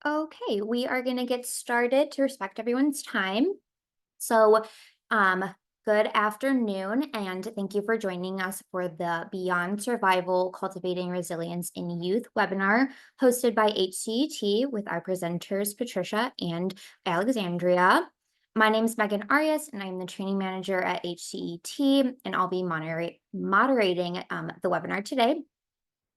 Okay, we are going to get started to respect everyone's time. So, um, good afternoon, and thank you for joining us for the Beyond Survival Cultivating Resilience in Youth webinar hosted by HCET with our presenters, Patricia and Alexandria. My name is Megan Arias, and I'm the training manager at HCET, and I'll be moderating the webinar today.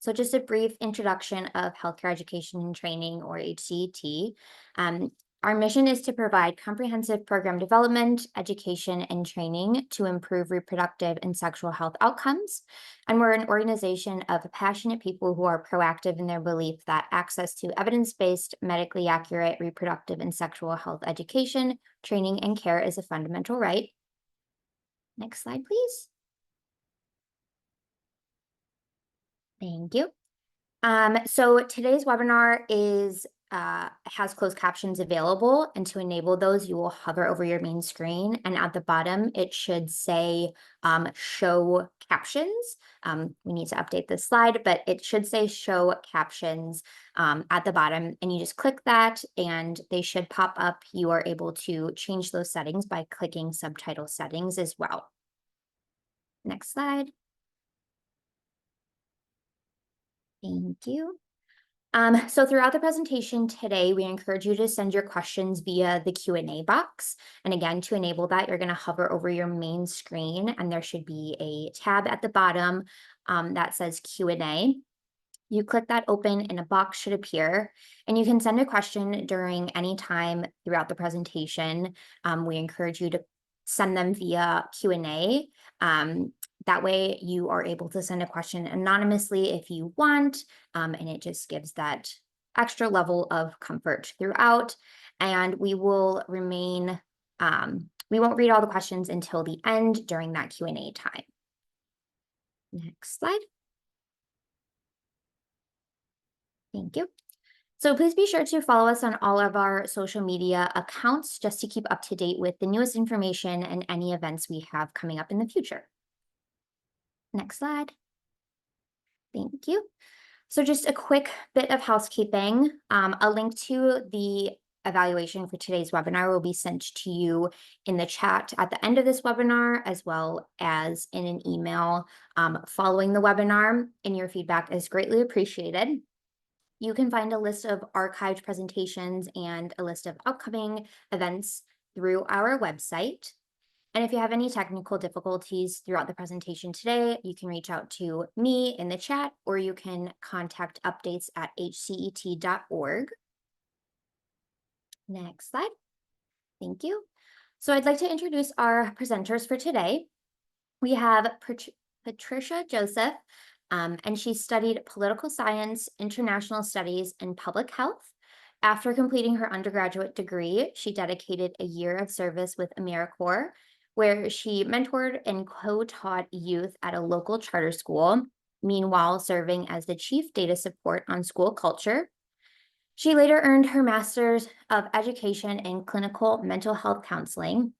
So, just a brief introduction of healthcare education and training, or HCT. Um, our mission is to provide comprehensive program development, education, and training to improve reproductive and sexual health outcomes. And we're an organization of passionate people who are proactive in their belief that access to evidence based, medically accurate reproductive and sexual health education, training, and care is a fundamental right. Next slide, please. Thank you. So today's webinar has closed captions available, and to enable those, you will hover over your main screen, and at the bottom it should say show captions. We need to update this slide, but it should say show captions at the bottom, and you just click that and they should pop up. You are able to change those settings by clicking subtitle settings as well. Next slide. Thank you. So throughout the presentation today, we encourage you to send your questions via the Q&A box. And again, to enable that, you're going to hover over your main screen, and there should be a tab at the bottom that says Q&A. You click that open and a box should appear, and you can send a question during any time throughout the presentation. We encourage you to send them via Q&A. That way you are able to send a question anonymously if you want, and it just gives that extra level of comfort throughout. And we won't read all the questions until the end during that Q&A time. Next slide. Thank you. So please be sure to follow us on all of our social media accounts just to keep up to date with the newest information and any events we have coming up in the future. Next slide. Thank you. So just a quick bit of housekeeping. A link to the evaluation for today's webinar will be sent to you in the chat at the end of this webinar, as well as in an email following the webinar, and your feedback is greatly appreciated. You can find a list of archived presentations and a list of upcoming events through our website. And if you have any technical difficulties throughout the presentation today, you can reach out to me in the chat, or you can contact updates@hcet.org. Next slide. Thank you. So I'd like to introduce our presenters for today. We have Patricia Joseph, and she studied political science, international studies, and public health. After completing her undergraduate degree, she dedicated a year of service with AmeriCorps, where she mentored and co-taught youth at a local charter school, meanwhile serving as the chief data support on school culture. She later earned her Master's of Education in Clinical Mental Health Counseling.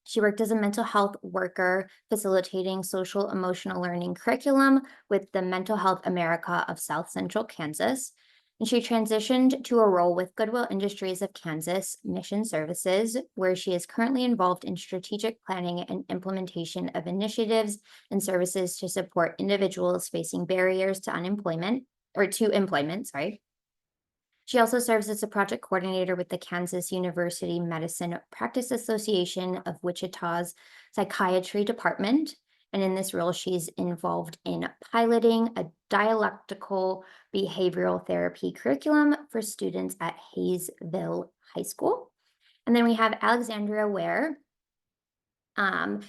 She worked as a mental health worker, facilitating social emotional learning curriculum with the Mental Health America of South Central Kansas. And she transitioned to a role with Goodwill Industries of Kansas Mission Services, where she is currently involved in strategic planning and implementation of initiatives and services to support individuals facing barriers to employment. She also serves as a project coordinator with the Kansas University Medicine Practice Association of Wichita's Psychiatry Department. And in this role, she's involved in piloting a dialectical behavioral therapy curriculum for students at Hayesville High School. And then we have Alexandria Ware, a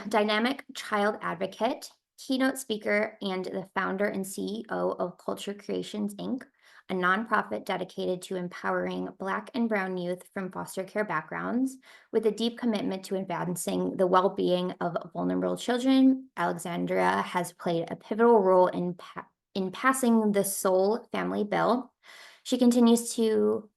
dynamic child advocate, keynote speaker, and the founder and CEO of Culture Creations, Inc., a nonprofit dedicated to empowering Black and Brown youth from foster care backgrounds. With a deep commitment to advancing the well-being of vulnerable children, Alexandria has played a pivotal role in passing the Soul Family Bill. She contributes to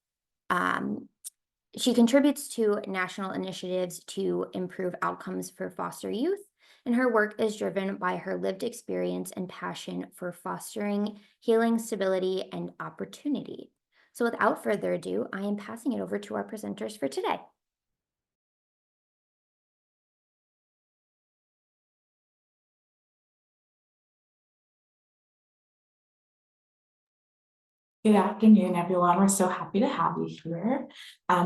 national initiatives to improve outcomes for foster youth, and her work is driven by her lived experience and passion for fostering healing, stability, and opportunity. So without further ado, I am passing it over to our presenters for today. Good afternoon, everyone. We're so happy to have you here.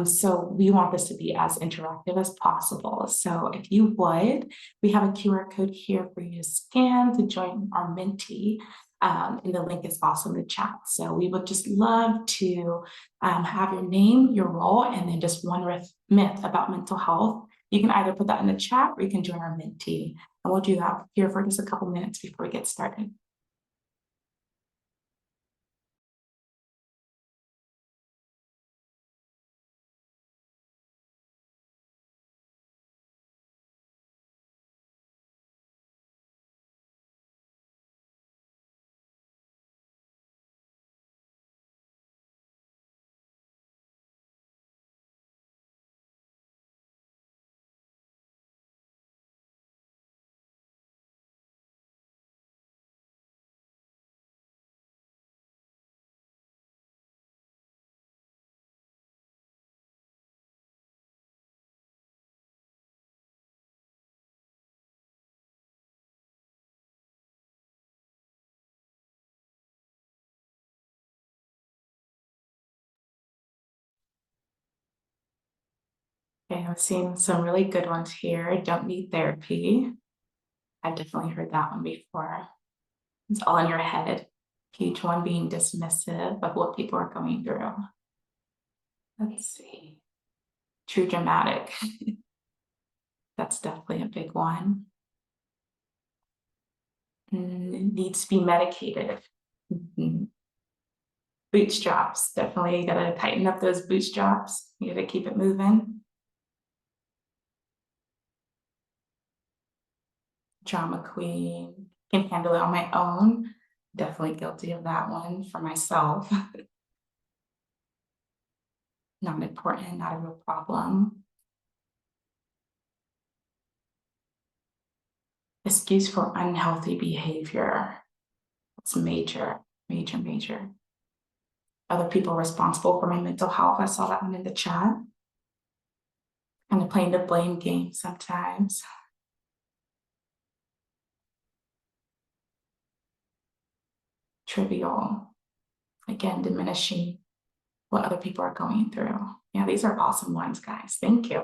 So we want this to be as interactive as possible. So if you would, we have a QR code here for you to scan to join our Minty. And the link is also in the chat. So we would just love to have your name, your role, and then just one myth about mental health. You can either put that in the chat or you can join our Minty. And we'll do that here for just a couple minutes before we get started. Okay, I'm seeing some really good ones here. Don't need therapy. I've definitely heard that one before. It's all in your head. Huge one being dismissive of what people are going through. Let's see. True dramatic. That's definitely a big one. Needs to be medicated. Bootstraps. Definitely gotta tighten up those bootstraps. You gotta keep it moving. Drama queen. Can handle it on my own. Definitely guilty of that one for myself. Not important, not a real problem. Excuse for unhealthy behavior. It's major, major, major. Other people responsible for my mental health. I saw that one in the chat. Kind of playing the blame game sometimes. Trivial. Again, diminishing what other people are going through. Yeah, these are awesome ones, guys. Thank you.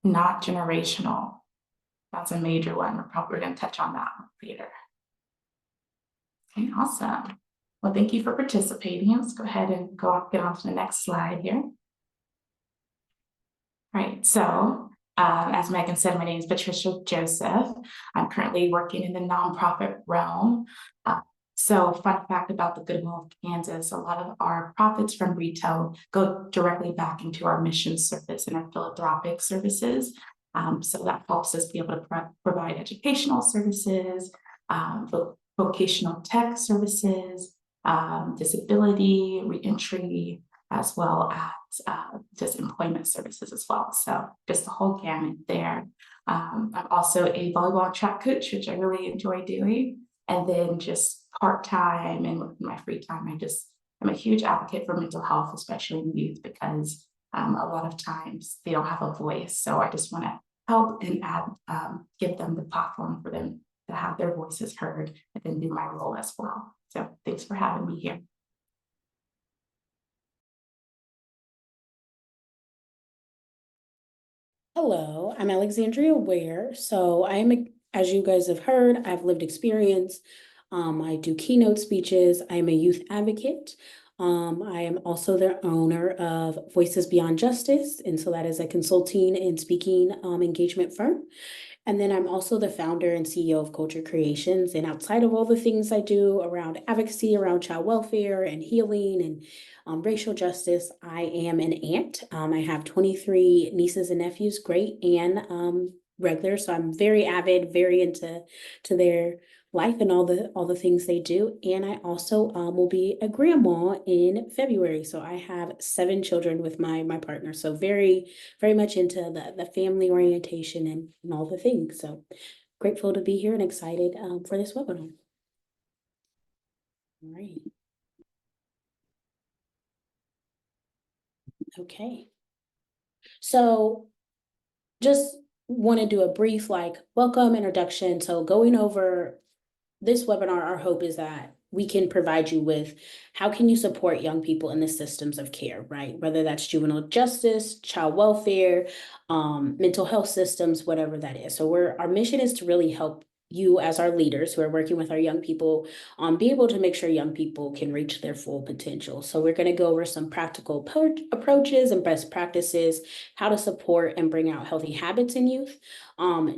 Not generational. That's a major one. We're probably going to touch on that later. Okay, awesome. Well, thank you for participating. Let's go ahead and get on to the next slide here. Right, so as Megan said, my name is Patricia Joseph. I'm currently working in the nonprofit realm. So fun fact about the Goodwill of Kansas, a lot of our profits from retail go directly back into our mission service and our philanthropic services. So that helps us be able to provide educational services, vocational tech services, disability, reentry, as well as just employment services as well. So just the whole gamut there. I'm also a volleyball and track coach, which I really enjoy doing. And then just part-time and with my free time, I'm a huge advocate for mental health, especially in youth, because a lot of times they don't have a voice. So I just want to help and give them the platform for them to have their voices heard and then do my role as well. So thanks for having me here. Hello, I'm Alexandria Ware. So as you guys have heard, I have lived experience. I do keynote speeches. I am a youth advocate. I am also the owner of Voices Beyond Justice. And so that is a consulting and speaking engagement firm. And then I'm also the founder and CEO of Culture Creations. And outside of all the things I do around advocacy, around child welfare and healing and racial justice, I am an aunt. I have 23 nieces and nephews, great and regular. So I'm very avid, very into their life and all the things they do. And I also will be a grandma in February. So I have 7 children with my partner. So very much into the family orientation and all the things. So grateful to be here and excited for this webinar. All right. Okay. So just want to do a brief welcome introduction. So going over this webinar, our hope is that we can provide you with how can you support young people in the systems of care, right? Whether that's juvenile justice, child welfare, mental health systems, whatever that is. So our mission is to really help you as our leaders who are working with our young people be able to make sure young people can reach their full potential. So we're going to go over some practical approaches and best practices, how to support and bring out healthy habits in youth,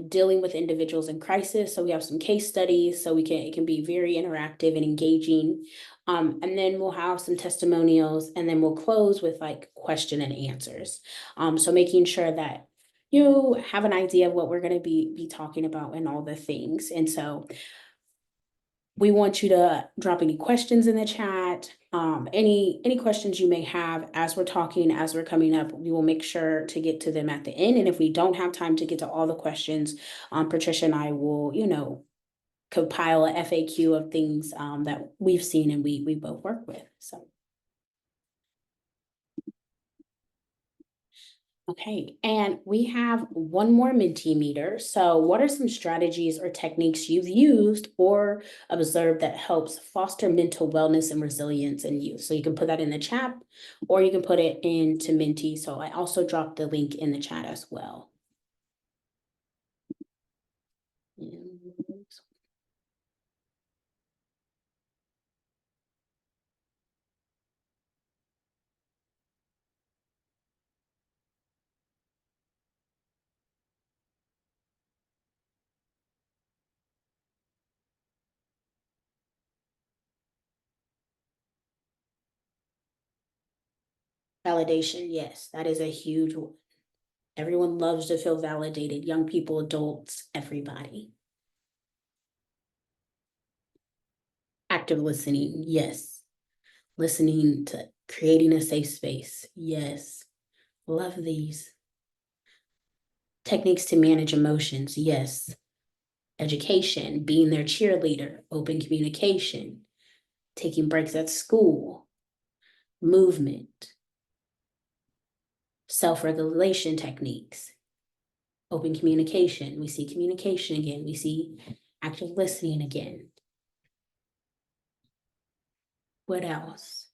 dealing with individuals in crisis. So we have some case studies, so it can be very interactive and engaging. And then we'll have some testimonials, and then we'll close with question and answers. So making sure that you have an idea of what we're going to be talking about and all the things. And so we want you to drop any questions in the chat, any questions you may have as we're talking, as we're coming up. We will make sure to get to them at the end. And if we don't have time to get to all the questions, Patricia and I will, compile a FAQ of things that we've seen and we both work with. So. Okay, and we have one more Mentimeter. So what are some strategies or techniques you've used or observed that helps foster mental wellness and resilience in youth? So you can put that in the chat or you can put it into Menti. So I also dropped the link in the chat as well. Validation, yes, that is a huge one. Everyone loves to feel validated. Young people, adults, everybody. Active listening, yes. Listening to creating a safe space, yes. Love these. Techniques to manage emotions, yes. Education, being their cheerleader, open communication, taking breaks at school, movement, self-regulation techniques, open communication. We see communication again. We see active listening again. What else?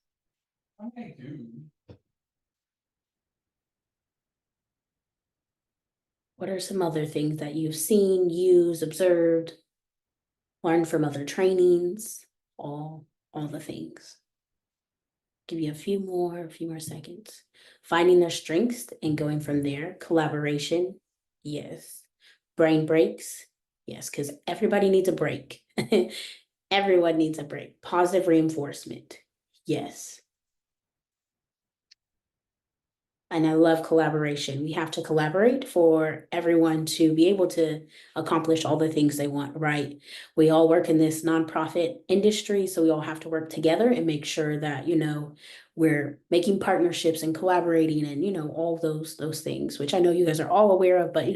What are some other things that you've seen, used, observed, learned from other trainings? All the things. Give you a few more seconds. Finding their strengths and going from there. Collaboration, yes. Brain breaks, yes, because everybody needs a break. Everyone needs a break. Positive reinforcement, yes. And I love collaboration. We have to collaborate for everyone to be able to accomplish all the things they want, right? We all work in this nonprofit industry, so we all have to work together and make sure that, we're making partnerships and collaborating and, all those things, which I know you guys are all aware of, but,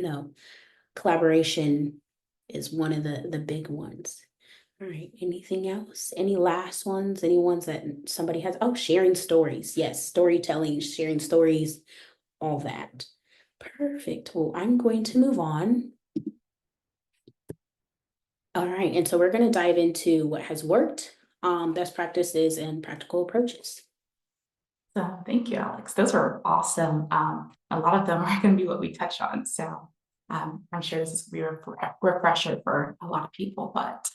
collaboration is one of the big ones. All right, anything else? Any last ones? Any ones that somebody has? Oh, sharing stories. Yes, storytelling, sharing stories, all that. Perfect. Well, I'm going to move on. All right, and so we're going to dive into what has worked, best practices and practical approaches. So thank you, Alex. Those are awesome. A lot of them are going to be what we touch on. So I'm sure this is going to be a refresher for a lot of people, but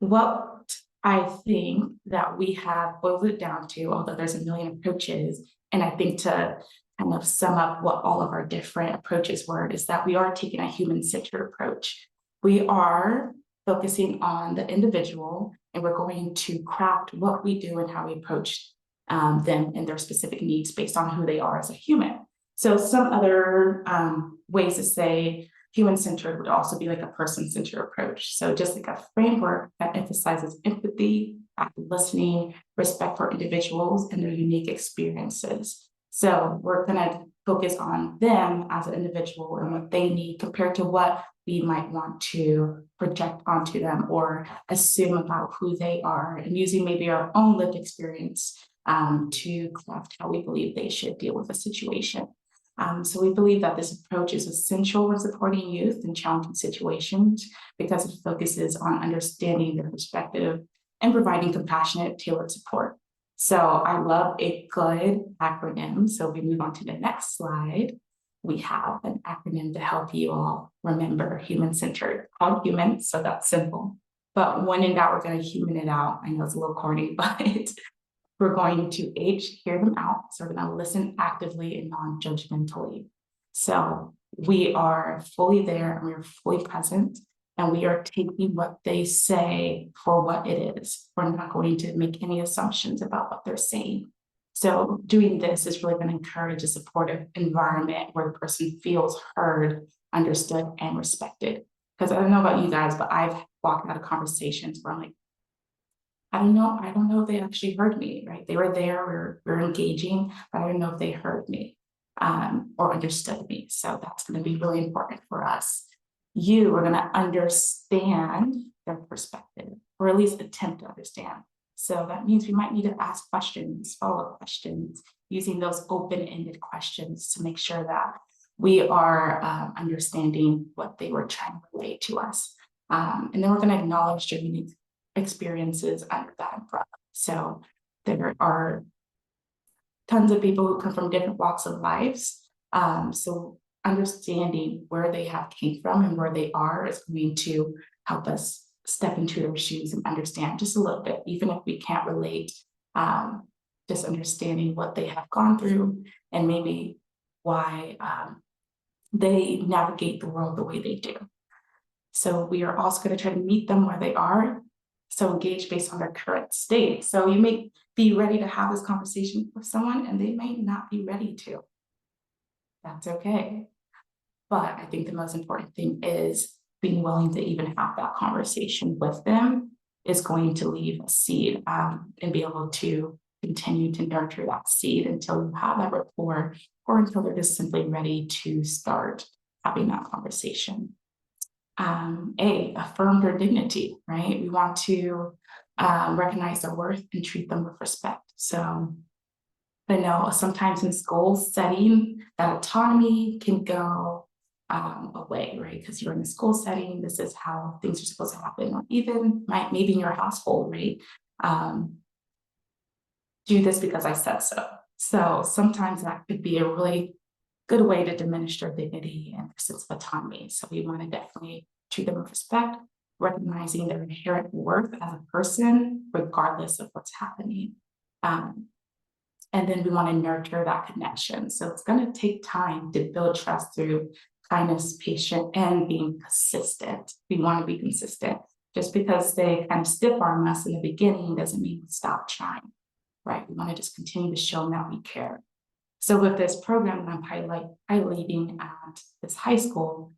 what I think that we have boiled it down to, although there's a million approaches, and I think to kind of sum up what all of our different approaches were, is that we are taking a human-centered approach. We are focusing on the individual, and we're going to craft what we do and how we approach them and their specific needs based on who they are as a human. So some other ways to say human-centered would also be like a person-centered approach. So just like a framework that emphasizes empathy, active listening, respect for individuals and their unique experiences. So we're gonna focus on them as an individual and what they need compared to what we might want to project onto them or assume about who they are, and using maybe our own lived experience to craft how we believe they should deal with a situation. So we believe that this approach is essential when supporting youth in challenging situations because it focuses on understanding their perspective and providing compassionate, tailored support. So I love a good acronym. So if we move on to the next slide, we have an acronym to help you all remember human-centered, called human, so that's simple. But when in doubt, we're going to human it out. I know it's a little corny, but we're going to hear them out. So we're going to listen actively and non-judgmentally. So we are fully there and we're fully present and we are taking what they say for what it is. We're not going to make any assumptions about what they're saying. So doing this is really going to encourage a supportive environment where the person feels heard, understood, and respected. Because I don't know about you guys, but I've walked out of conversations where I'm like, I don't know if they actually heard me, right? They were there, we're engaging, but I don't know if they heard me or understood me. So that's going to be really important for us. You are going to understand their perspective, or at least attempt to understand. So that means we might need to ask questions, follow-up questions, using those open-ended questions to make sure that we are understanding what they were trying to relate to us. And then we're going to acknowledge their unique experiences under that umbrella. So there are tons of people who come from different walks of lives. So understanding where they have came from and where they are is going to help us step into their shoes and understand just a little bit, even if we can't relate, just understanding what they have gone through and maybe why they navigate the world the way they do. So we are also going to try to meet them where they are. So engage based on their current state. So you may be ready to have this conversation with someone and they may not be ready to. That's okay. But I think the most important thing is being willing to even have that conversation with them is going to leave a seed and be able to continue to nurture that seed until you have that rapport or until they're just simply ready to start having that conversation. Affirm their dignity, right? We want to recognize their worth and treat them with respect. So I know sometimes in school setting, that autonomy can go away, right? Because you're in a school setting, this is how things are supposed to happen, or even maybe in your household, right? Do this because I said so. So sometimes that could be a really good way to diminish their dignity and their sense of autonomy. So we want to definitely treat them with respect, recognizing their inherent worth as a person, regardless of what's happening. And then we want to nurture that connection. So it's going to take time to build trust through kindness, patience, and being consistent. We want to be consistent. Just because they kind of stiff arm us in the beginning doesn't mean we stop trying, right? We want to just continue to show them that we care. So with this program that I'm highlighting at this high school,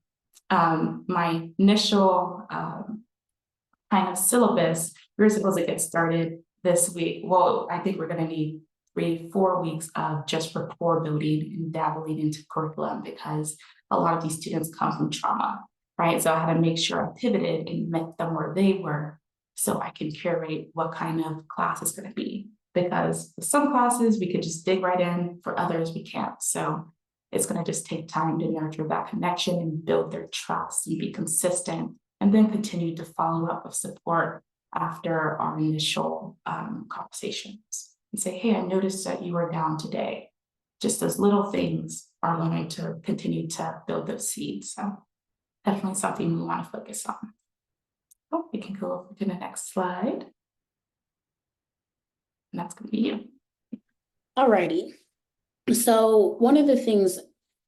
my initial kind of syllabus, we were supposed to get started this week. Well, I think we're going to need 3-4 weeks of just rapport building and dabbling into curriculum because a lot of these students come from trauma, right? So I had to make sure I pivoted and met them where they were so I can curate what kind of class it's going to be. Because with some classes we could just dig right in, for others we can't. So it's going to just take time to nurture that connection and build their trust and be consistent, and then continue to follow up with support after our initial conversations and say, hey, I noticed that you were down today. Just those little things are going to continue to build those seeds. So definitely something we want to focus on. Oh, we can go over to the next slide. And that's going to be you. Alrighty. So one of the things,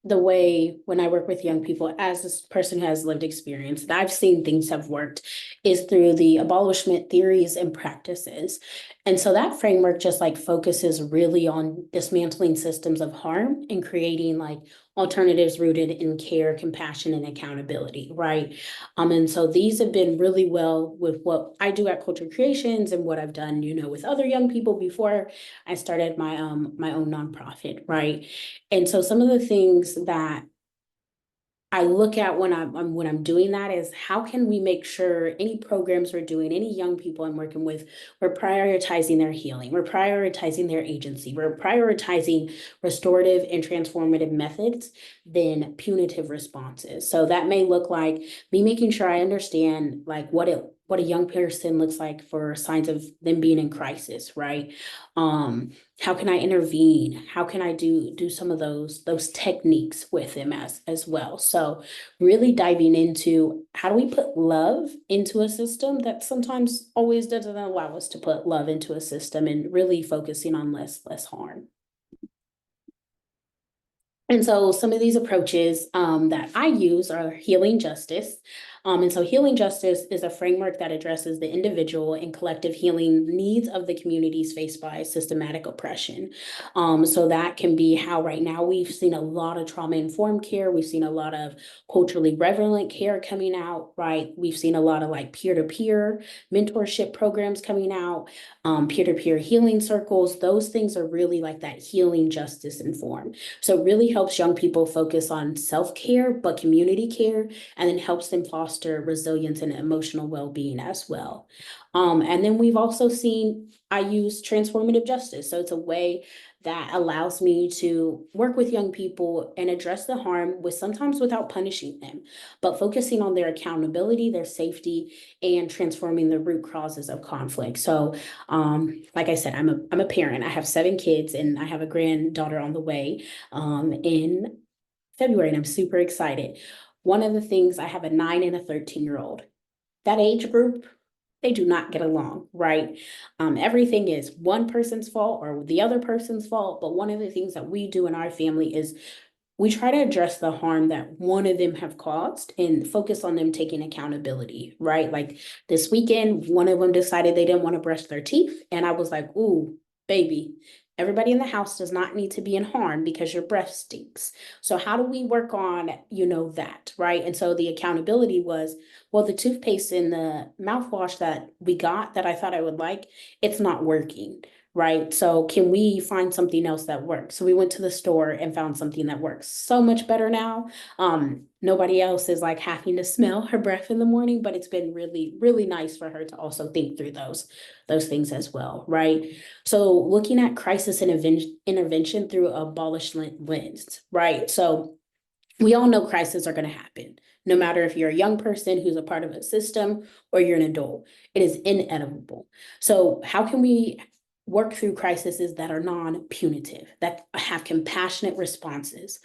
the way when I work with young people, as this person who has lived experience, that I've seen things have worked is through the abolishment theories and practices. And so that framework just like focuses really on dismantling systems of harm and creating like alternatives rooted in care, compassion, and accountability, right? And so these have been really well with what I do at Culture Creations and what I've done, with other young people before I started my own nonprofit, right? And so some of the things that I look at when I'm doing that is how can we make sure any programs we're doing, any young people I'm working with, we're prioritizing their healing, we're prioritizing their agency, we're prioritizing restorative and transformative methods than punitive responses. So that may look like me making sure I understand like what a young person looks like for signs of them being in crisis, right? How can I intervene? How can I do some of those techniques with them as well? So really diving into how do we put love into a system that sometimes always doesn't allow us to put love into a system, and really focusing on less harm. And so some of these approaches that I use are healing justice. And so healing justice is a framework that addresses the individual and collective healing needs of the communities faced by systematic oppression. So that can be how right now we've seen a lot of trauma-informed care. We've seen a lot of culturally relevant care coming out, right? We've seen a lot of like peer-to-peer mentorship programs coming out, peer-to-peer healing circles. Those things are really like that healing justice informed. So it really helps young people focus on self-care, but community care, and then helps them foster resilience and emotional well-being as well. And then we've also seen I use transformative justice. So it's a way that allows me to work with young people and address the harm with sometimes without punishing them, but focusing on their accountability, their safety, and transforming the root causes of conflict. So like I said, I'm a parent. I have 7 kids and I have a granddaughter on the way in February, and I'm super excited. One of the things, I have a 9 and a 13-year-old. That age group, they do not get along, right? Everything is one person's fault or the other person's fault. But one of the things that we do in our family is we try to address the harm that one of them have caused and focus on them taking accountability, right? Like this weekend, one of them decided they didn't want to brush their teeth. And I was like, ooh, baby, everybody in the house does not need to be in harm because your breath stinks. So how do we work on, that, right? And so the accountability was, well, the toothpaste and the mouthwash that we got that I thought I would like, it's not working, right? So can we find something else that works? So we went to the store and found something that works so much better now. Nobody else is like having to smell her breath in the morning, but it's been really, really nice for her to also think through those things as well, right? So looking at crisis and intervention through a abolishment lens, right? So we all know crises are going to happen, no matter if you're a young person who's a part of a system or you're an adult. It is inevitable. So how can we work through crises that are non-punitive, that have compassionate responses,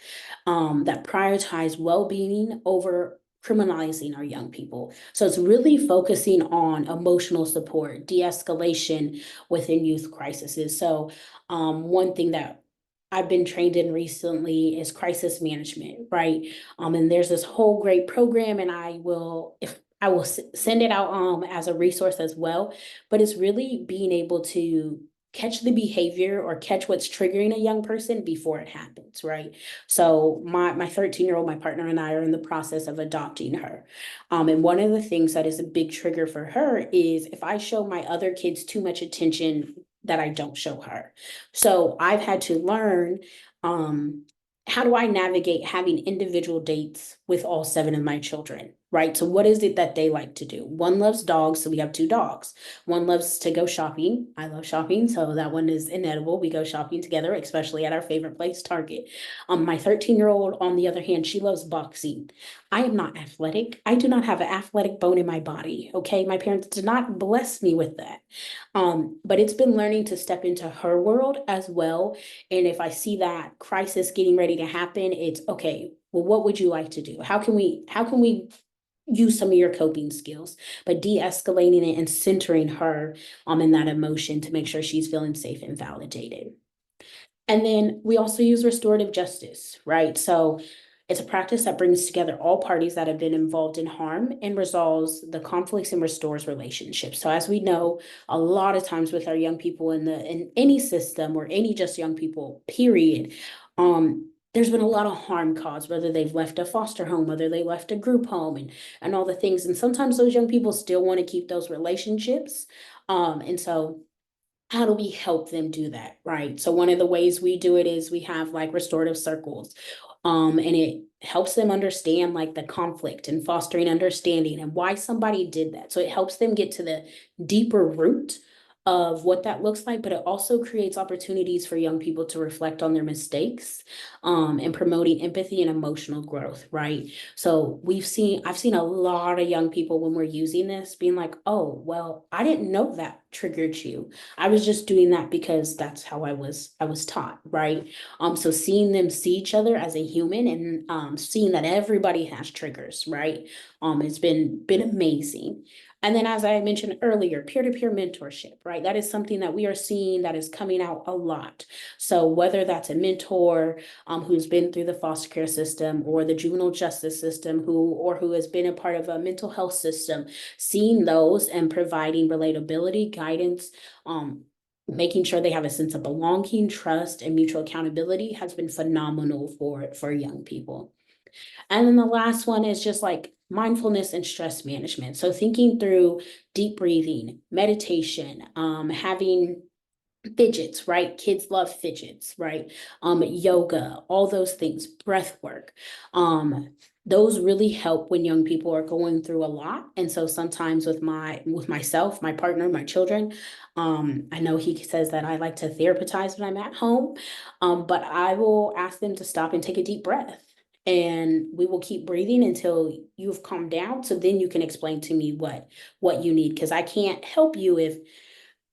that prioritize well-being over criminalizing our young people? So it's really focusing on emotional support, de-escalation within youth crises. So one thing that I've been trained in recently is crisis management, right? And there's this whole great program, and I will send it out as a resource as well. But it's really being able to catch the behavior or catch what's triggering a young person before it happens, right? So my 13-year-old, my partner and I are in the process of adopting her. And one of the things that is a big trigger for her is if I show my other kids too much attention that I don't show her. So I've had to learn how do I navigate having individual dates with all 7 of my children, right? So what is it that they like to do? One loves dogs, so we have 2 dogs. One loves to go shopping. I love shopping, so that one is inedible. We go shopping together, especially at our favorite place, Target. My 13-year-old, on the other hand, she loves boxing. I am not athletic. I do not have an athletic bone in my body, okay? My parents did not bless me with that. But it's been learning to step into her world as well. And if I see that crisis getting ready to happen, it's okay, well, what would you like to do? How can we use some of your coping skills, but de-escalating it and centering her in that emotion to make sure she's feeling safe and validated. And then we also use restorative justice, right? So It's a practice that brings together all parties that have been involved in harm and resolves the conflicts and restores relationships. So as we know, a lot of times with our young people in any system or any just young people, period, there's been a lot of harm caused, whether they've left a foster home, whether they left a group home and all the things. And sometimes those young people still want to keep those relationships. And so how do we help them do that, right? So one of the ways we do it is we have like restorative circles. And it helps them understand like the conflict and fostering understanding and why somebody did that. So it helps them get to the deeper root of what that looks like, but it also creates opportunities for young people to reflect on their mistakes, and promoting empathy and emotional growth, right? So I've seen a lot of young people when we're using this being like, oh, well, I didn't know that triggered you. I was just doing that because that's how I was taught, right? So seeing them see each other as a human and seeing that everybody has triggers, right? It's been amazing. And then, as I mentioned earlier, peer-to-peer mentorship, right? That is something that we are seeing that is coming out a lot. So whether that's a mentor who's been through the foster care system or the juvenile justice system who has been a part of a mental health system, seeing those and providing relatability, guidance, making sure they have a sense of belonging, trust, and mutual accountability has been phenomenal for young people. And then the last one is just like mindfulness and stress management. So thinking through deep breathing, meditation, having fidgets, right? Kids love fidgets, right? Yoga, all those things, breath work. Those really help when young people are going through a lot. And so sometimes with myself, my partner, my children, I know he says that I like to therapize when I'm at home, but I will ask them to stop and take a deep breath. And we will keep breathing until you've calmed down. So then you can explain to me what you need. Because I can't help you if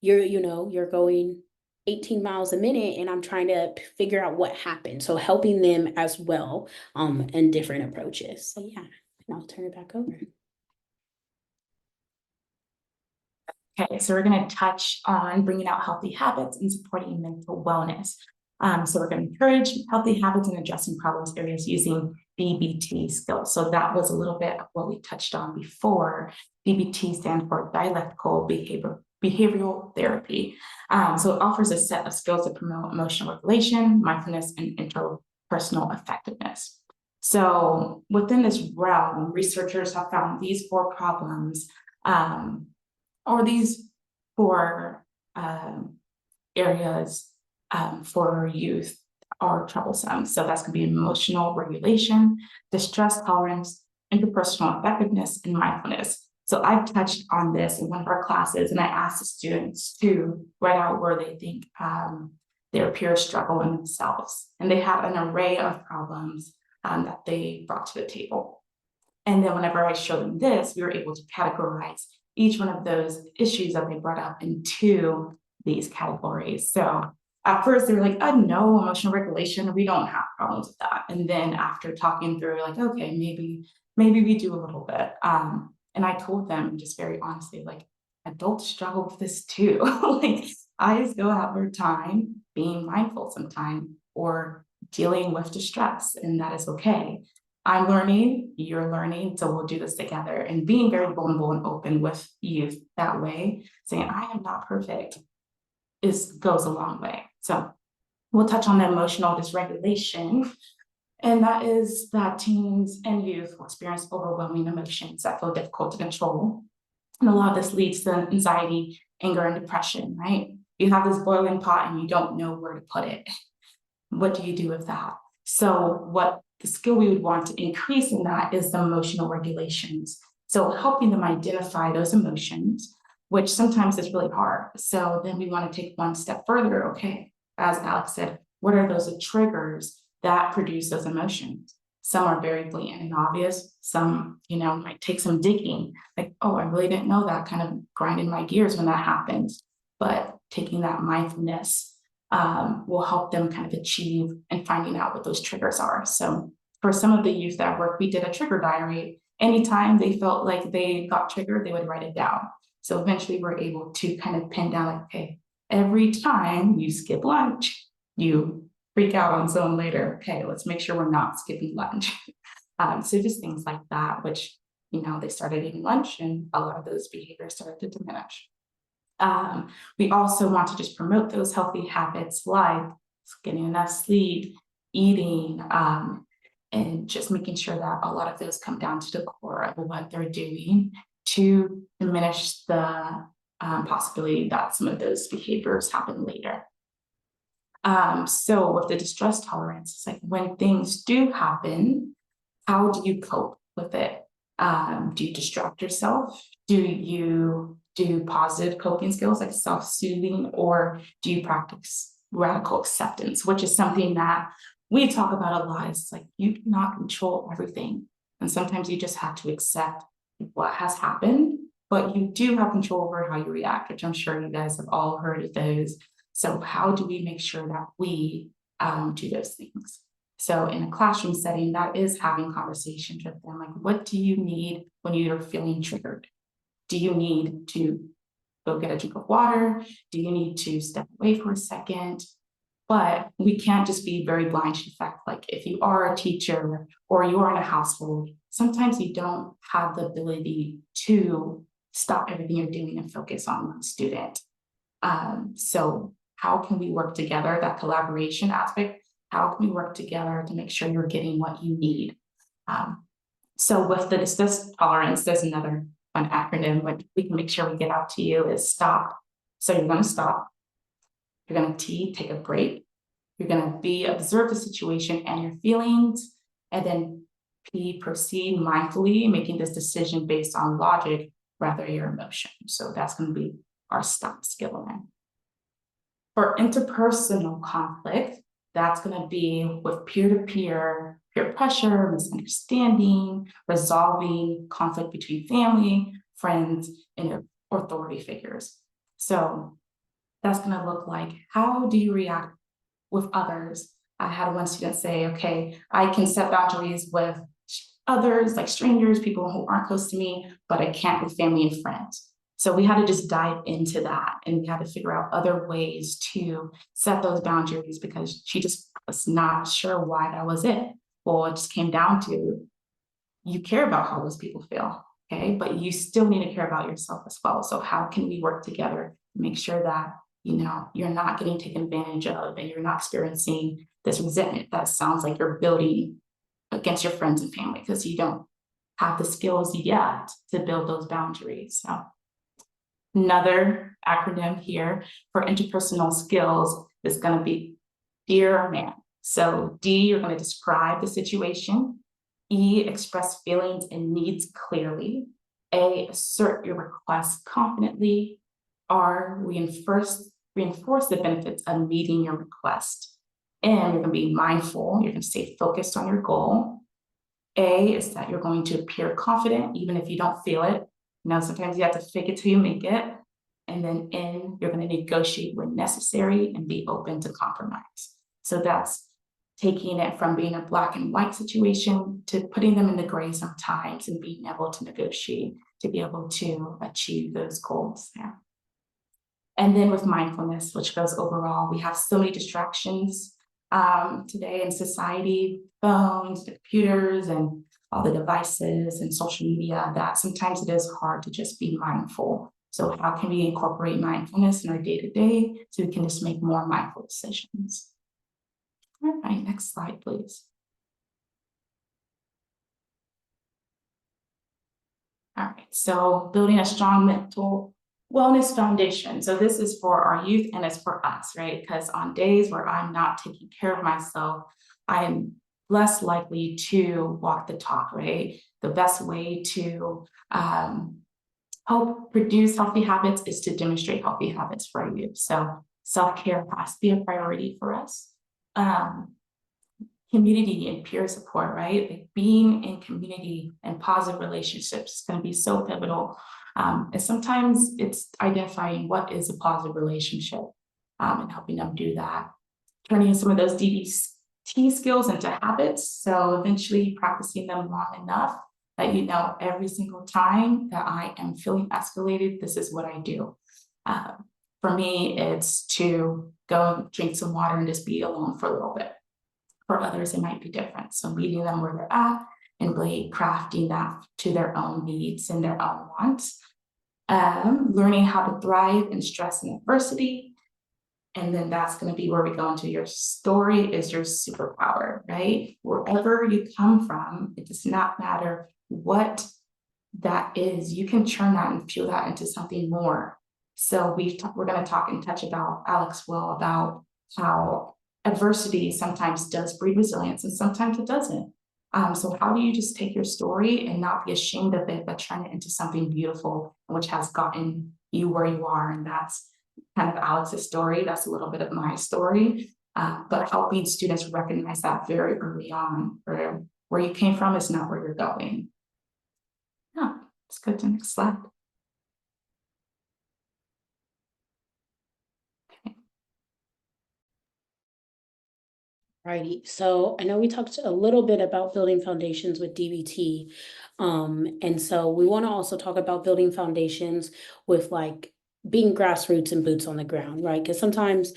you're going 18 miles a minute and I'm trying to figure out what happened. So helping them as well, in different approaches. So yeah, and I'll turn it back over. Okay, so we're going to touch on bringing out healthy habits and supporting mental wellness. So we're going to encourage healthy habits and addressing problems areas using DBT skills. So that was a little bit of what we touched on before. DBT stands for dialectical behavioral therapy. So it offers a set of skills that promote emotional regulation, mindfulness, and interpersonal effectiveness. So within this realm, researchers have found these 4 problems, or these 4 areas for youth are troublesome. So that's going to be emotional regulation, distress tolerance, interpersonal effectiveness, and mindfulness. So I've touched on this in one of our classes, and I asked the students to write out where they think their peers struggle in themselves. And they had an array of problems that they brought to the table. And then whenever I showed them this, we were able to categorize each one of those issues that they brought up into these categories. So at first they were like, oh no, emotional regulation, we don't have problems with that. And then after talking through, like, okay, maybe we do a little bit. And I told them just very honestly, like, adults struggle with this too. Like, I still have a hard time being mindful sometimes or dealing with distress, and that is okay. I'm learning, you're learning, so we'll do this together. And being very vulnerable and open with youth that way, saying I am not perfect, goes a long way. So we'll touch on the emotional dysregulation, and that is that teens and youth will experience overwhelming emotions that feel difficult to control. And a lot of this leads to anxiety, anger, and depression, right? You have this boiling pot and you don't know where to put it. What do you do with that? So what the skill we would want to increase in that is the emotional regulations. So helping them identify those emotions, which sometimes is really hard. So then we want to take one step further. Okay, as Alex said, what are those triggers that produce those emotions? Some are very blatant and obvious. Some, might take some digging. Like, oh, I really didn't know that, kind of grinding my gears when that happens. But taking that mindfulness will help them kind of achieve and finding out what those triggers are. So for some of the youth that work, we did a trigger diary. Anytime they felt like they got triggered, they would write it down. So eventually we're able to kind of pin down, like, okay, every time you skip lunch, you freak out on someone later. Okay, let's make sure we're not skipping lunch. So just things like that, which, they started eating lunch and a lot of those behaviors started to diminish. We also want to just promote those healthy habits like getting enough sleep, eating, and just making sure that a lot of those come down to the core of what they're doing to diminish the possibility that some of those behaviors happen later. So with the distress tolerance, it's like when things do happen, how do you cope with it? Do you distract yourself? Do you do positive coping skills like self-soothing, or do you practice radical acceptance, which is something that we talk about a lot? It's like you cannot control everything. And sometimes you just have to accept what has happened, but you do have control over how you react, which I'm sure you guys have all heard of those. So how do we make sure that we do those things? So in a classroom setting, that is having conversations with them. Like, what do you need when you're feeling triggered? Do you need to go get a drink of water? Do you need to step away for a second? But we can't just be very blind to the fact, like if you are a teacher or you're in a household, sometimes you don't have the ability to stop everything you're doing and focus on one student. So how can we work together, that collaboration aspect? How can we work together to make sure you're getting what you need? So with the distress tolerance, there's another fun acronym, which we can make sure we get out to you, is STOP. So you're going to stop. You're going to take a break. You're going to observe the situation and your feelings. And then P, proceed mindfully, making this decision based on logic rather than your emotion. So that's going to be our STOP skill then. For interpersonal conflict, that's going to be with peer-to-peer, peer pressure, misunderstanding, resolving conflict between family, friends, and authority figures. So that's going to look like, how do you react with others? I had one student say, okay, I can set boundaries with others, like strangers, people who aren't close to me, but I can't with family and friends. So we had to just dive into that, and we had to figure out other ways to set those boundaries because she just was not sure why that was it. Well, it just came down to, you care about how those people feel, okay? But you still need to care about yourself as well. So how can we work together to make sure that, you're not getting taken advantage of and you're not experiencing this resentment that sounds like you're building against your friends and family because you don't have the skills yet to build those boundaries. So another acronym here for interpersonal skills is going to be Dear Man. So D, you're going to describe the situation. E, express feelings and needs clearly. A, assert your request confidently. R, reinforce the benefits of meeting your request. M, you're going to be mindful. You're going to stay focused on your goal. A is that you're going to appear confident even if you don't feel it. Sometimes you have to fake it till you make it. And then N, you're going to negotiate when necessary and be open to compromise. So that's taking it from being a black and white situation to putting them in the gray sometimes and being able to negotiate to be able to achieve those goals there. And then with mindfulness, which goes overall, we have so many distractions today in society, phones, computers, and all the devices and social media, that sometimes it is hard to just be mindful. So how can we incorporate mindfulness in our day-to-day so we can just make more mindful decisions? All right, next slide, please. All right, so building a strong mental wellness foundation. So this is for our youth and it's for us, right? Because on days where I'm not taking care of myself, I'm less likely to walk the talk, right? The best way to help produce healthy habits is to demonstrate healthy habits for our youth. So self-care has to be a priority for us. Community and peer support, right? Like being in community and positive relationships is going to be so pivotal. And sometimes it's identifying what is a positive relationship and helping them do that. Turning some of those DBT skills into habits. So eventually practicing them long enough that every single time that I am feeling escalated, this is what I do. For me, it's to go drink some water and just be alone for a little bit. For others, it might be different. So meeting them where they're at and really crafting that to their own needs and their own wants. Learning how to thrive in stress and adversity. And then that's going to be where we go into your story is your superpower, right? Wherever you come from, it does not matter what that is. You can turn that and fuel that into something more. So we're going to talk and touch about Alex will about how adversity sometimes does breed resilience and sometimes it doesn't. So how do you just take your story and not be ashamed of it, but turn it into something beautiful, which has gotten you where you are? And that's kind of Alex's story. That's a little bit of my story, but helping students recognize that very early on, where you came from is not where you're going. Yeah, let's go to the next slide. Righty. So I know we talked a little bit about building foundations with DBT. And so we want to also talk about building foundations with like being grassroots and boots on the ground, right? Because sometimes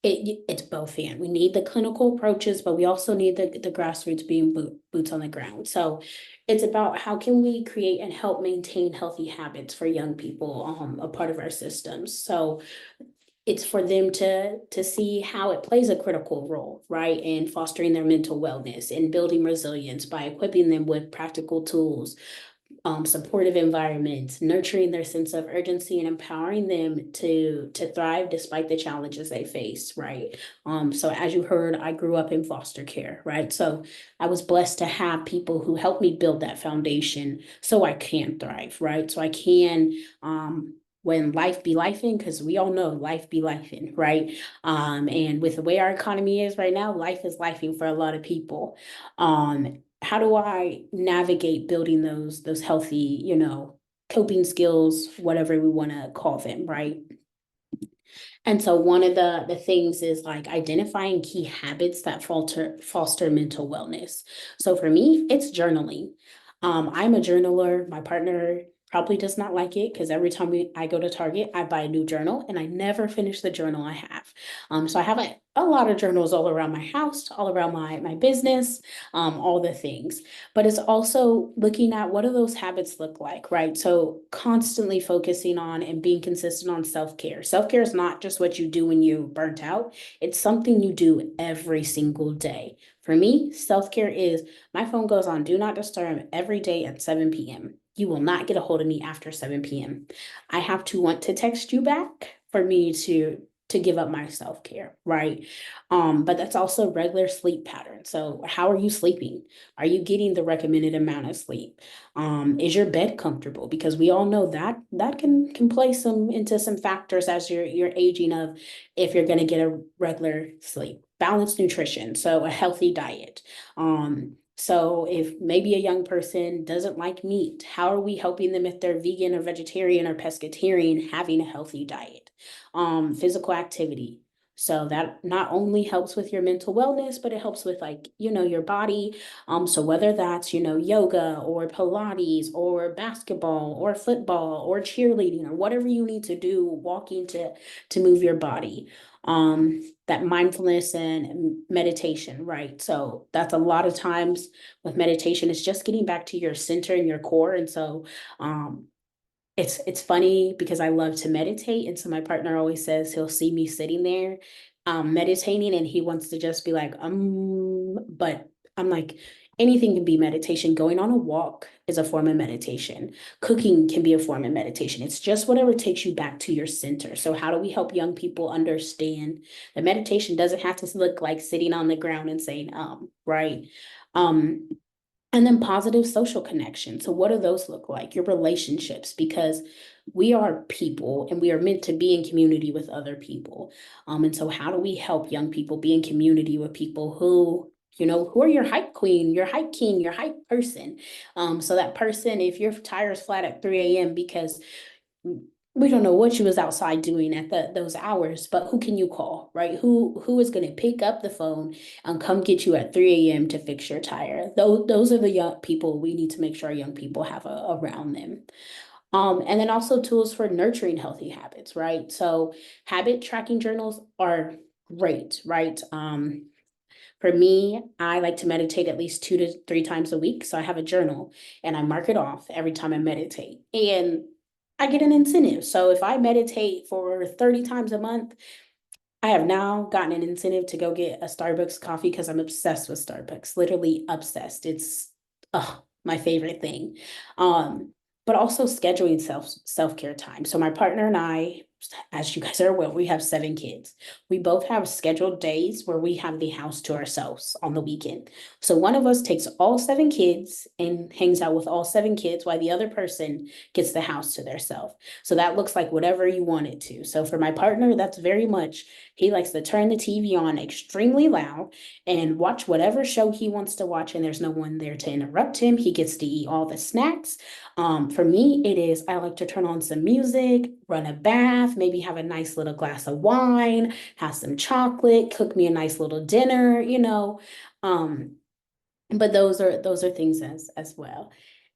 it's both and we need the clinical approaches, but we also need the grassroots being boots on the ground. So it's about how can we create and help maintain healthy habits for young people, a part of our systems. So it's for them to see how it plays a critical role, right, in fostering their mental wellness and building resilience by equipping them with practical tools, supportive environments, nurturing their sense of urgency and empowering them to thrive despite the challenges they face, right? So as you heard, I grew up in foster care, right? So I was blessed to have people who helped me build that foundation so I can thrive, right? So I can when life be lifing, because we all know life be lifing, right? And with the way our economy is right now, life is lifing for a lot of people. How do I navigate building those healthy, coping skills, whatever we want to call them, right? And so one of the things is like identifying key habits that foster mental wellness. So for me, it's journaling. I'm a journaler. My partner probably does not like it because every time I go to Target, I buy a new journal and I never finish the journal I have. So I have a lot of journals all around my house, all around my business, all the things. But it's also looking at what do those habits look like, right? So constantly focusing on and being consistent on self-care. Self-care is not just what you do when you're burnt out. It's something you do every single day. For me, self-care is my phone goes on do not disturb every day at 7 p.m. You will not get a hold of me after 7 p.m. I have to want to text you back for me to give up my self-care, right? But that's also regular sleep pattern. So how are you sleeping? Are you getting the recommended amount of sleep? Is your bed comfortable? Because we all know that can play into some factors as you're aging of if you're going to get a regular sleep. Balanced nutrition, so a healthy diet. So if maybe a young person doesn't like meat, how are we helping them if they're vegan or vegetarian or pescatarian having a healthy diet? Physical activity. So that not only helps with your mental wellness, but it helps with like, your body. So whether that's, yoga or Pilates or basketball or football or cheerleading or whatever you need to do, walking to move your body. That mindfulness and meditation, right? So that's a lot of times with meditation, it's just getting back to your center and your core. And so it's funny because I love to meditate. And so my partner always says he'll see me sitting there meditating and he wants to just be like, but I'm like, anything can be meditation. Going on a walk is a form of meditation. Cooking can be a form of meditation. It's just whatever takes you back to your center. So how do we help young people understand that meditation doesn't have to look like sitting on the ground and saying, right? And then positive social connection. So what do those look like? Your relationships, because we are people and we are meant to be in community with other people. And so how do we help young people be in community with people who, who are your hype queen, your hype king, your hype person? So that person, if your tire's flat at 3 a.m. because we don't know what she was outside doing at those hours, but who can you call, right? Who is going to pick up the phone and come get you at 3 a.m. to fix your tire? Those are the young people we need to make sure our young people have around them. And then also tools for nurturing healthy habits, right? So habit tracking journals are great, right? For me, I like to meditate at least 2 to 3 times a week. So I have a journal and I mark it off every time I meditate. And I get an incentive. So if I meditate for 30 times a month, I have now gotten an incentive to go get a Starbucks coffee because I'm obsessed with Starbucks, literally obsessed. It's my favorite thing. But also scheduling self-care time. So my partner and I, as you guys are aware, we have 7 kids. We both have scheduled days where we have the house to ourselves on the weekend. So one of us takes all 7 kids and hangs out with all 7 kids while the other person gets the house to themselves. So that looks like whatever you want it to. So for my partner, that's very much, he likes to turn the TV on extremely loud and watch whatever show he wants to watch, and there's no one there to interrupt him. He gets to eat all the snacks. For me, it is, I like to turn on some music, run a bath, maybe have a nice little glass of wine, have some chocolate, cook me a nice little dinner, you know. But those are things as well.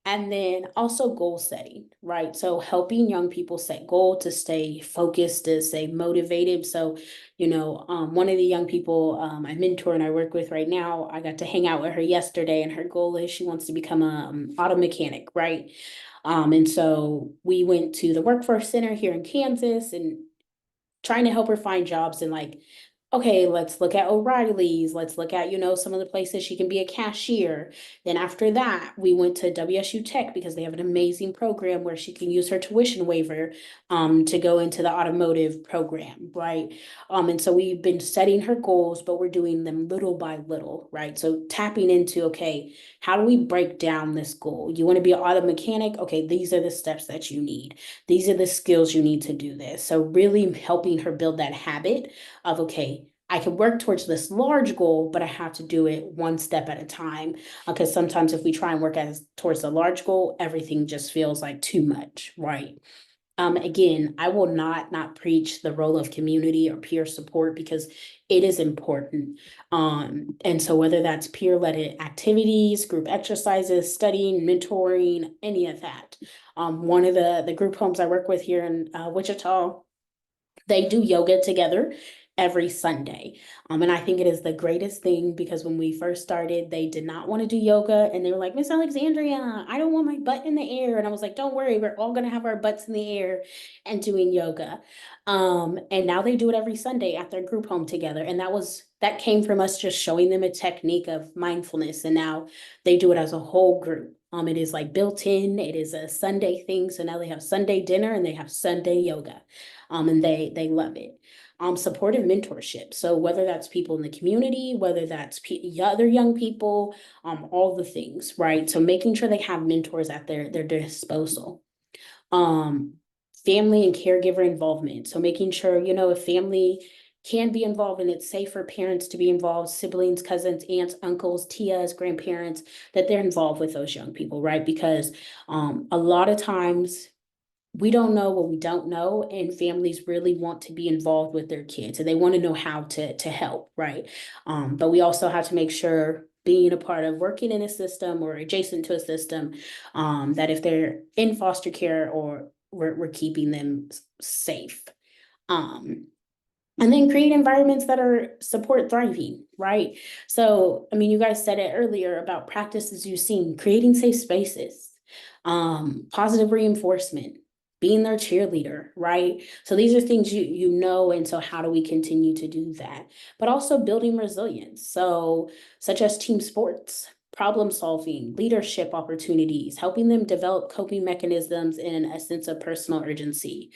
And then also goal setting, right? So helping young people set goal to stay focused, to stay motivated. So, one of the young people I mentor and I work with right now, I got to hang out with her yesterday, and her goal is she wants to become a auto mechanic, right? And so we went to the workforce center here in Kansas and trying to help her find jobs, and like, okay, let's look at O'Reilly's, let's look at, some of the places she can be a cashier. Then after that, we went to WSU Tech because they have an amazing program where she can use her tuition waiver to go into the automotive program, right? And so we've been setting her goals, but we're doing them little by little, right? So tapping into, okay, how do we break down this goal? You want to be an auto mechanic? Okay, these are the steps that you need. These are the skills you need to do this. So really helping her build that habit of, okay, I can work towards this large goal, but I have to do it one step at a time. Because sometimes if we try and work towards a large goal, everything just feels like too much, right? Again, I will not preach the role of community or peer support because it is important. And so whether that's peer-led activities, group exercises, studying, mentoring, any of that. One of the group homes I work with here in Wichita, they do yoga together every Sunday. And I think it is the greatest thing because when we first started, they did not want to do yoga. And they were like, Miss Alexandria, I don't want my butt in the air. And I was like, don't worry, we're all going to have our butts in the air and doing yoga. And now they do it every Sunday at their group home together. And that came from us just showing them a technique of mindfulness. And now they do it as a whole group. It is like built in, it is a Sunday thing. So now they have Sunday dinner and they have Sunday yoga. And they love it. Supportive mentorship. So whether that's people in the community, whether that's other young people, all the things, right? So making sure they have mentors at their disposal. Family and caregiver involvement. So making sure, if family can be involved and it's safe for parents to be involved, siblings, cousins, aunts, uncles, tias, grandparents, that they're involved with those young people, right? Because a lot of times we don't know what we don't know, and families really want to be involved with their kids and they want to know how to help, right? But we also have to make sure, being a part of working in a system or adjacent to a system, that if they're in foster care, or we're keeping them safe. And then create environments that are support thriving, right? So, I mean, you guys said it earlier about practices you've seen, creating safe spaces, positive reinforcement, being their cheerleader, right? So these are things you know, and so how do we continue to do that? But also building resilience, so such as team sports, problem solving, leadership opportunities, helping them develop coping mechanisms and a sense of personal urgency.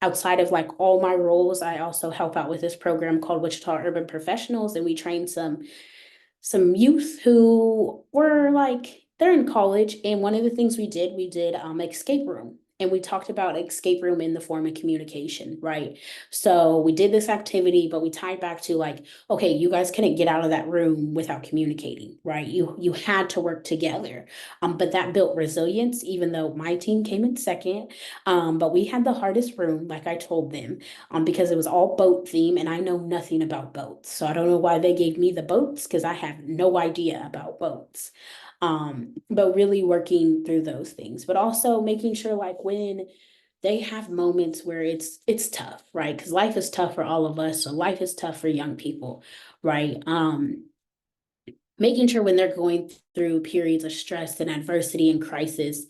Outside of like all my roles, I also help out with this program called Wichita Urban Professionals, and we train some youth who were like, they're in college, and one of the things we did escape room. And we talked about escape room in the form of communication, right? So we did this activity, but we tied back to like, okay, you guys couldn't get out of that room without communicating, right? You had to work together. But that built resilience, even though my team came in second. But we had the hardest room, like I told them, because it was all boat theme and I know nothing about boats. So I don't know why they gave me the boats because I have no idea about boats. But really working through those things, but also making sure like when they have moments where it's tough, right? Because life is tough for all of us. So life is tough for young people, right? Making sure when they're going through periods of stress and adversity and crisis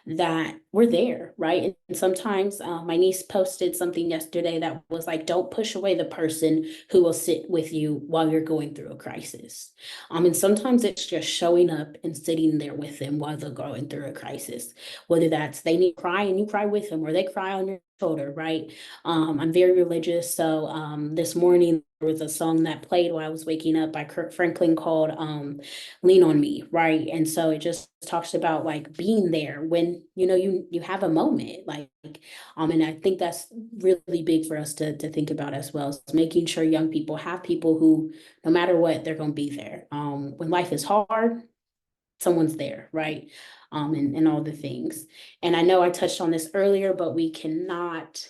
that we're there, right? And sometimes my niece posted something yesterday that was like, don't push away the person who will sit with you while you're going through a crisis. And sometimes it's just showing up and sitting there with them while they're going through a crisis, whether that's they need to cry and you cry with them, or they cry on your shoulder, right? I'm very religious, so this morning there was a song that played while I was waking up by Kirk Franklin called Lean on Me, right? And so it just talks about like being there when you have a moment, like and I think that's really big for us to think about as well, is making sure young people have people who, no matter what, they're going to be there. When life is hard, someone's there, right? And all the things. And I know I touched on this earlier, but we cannot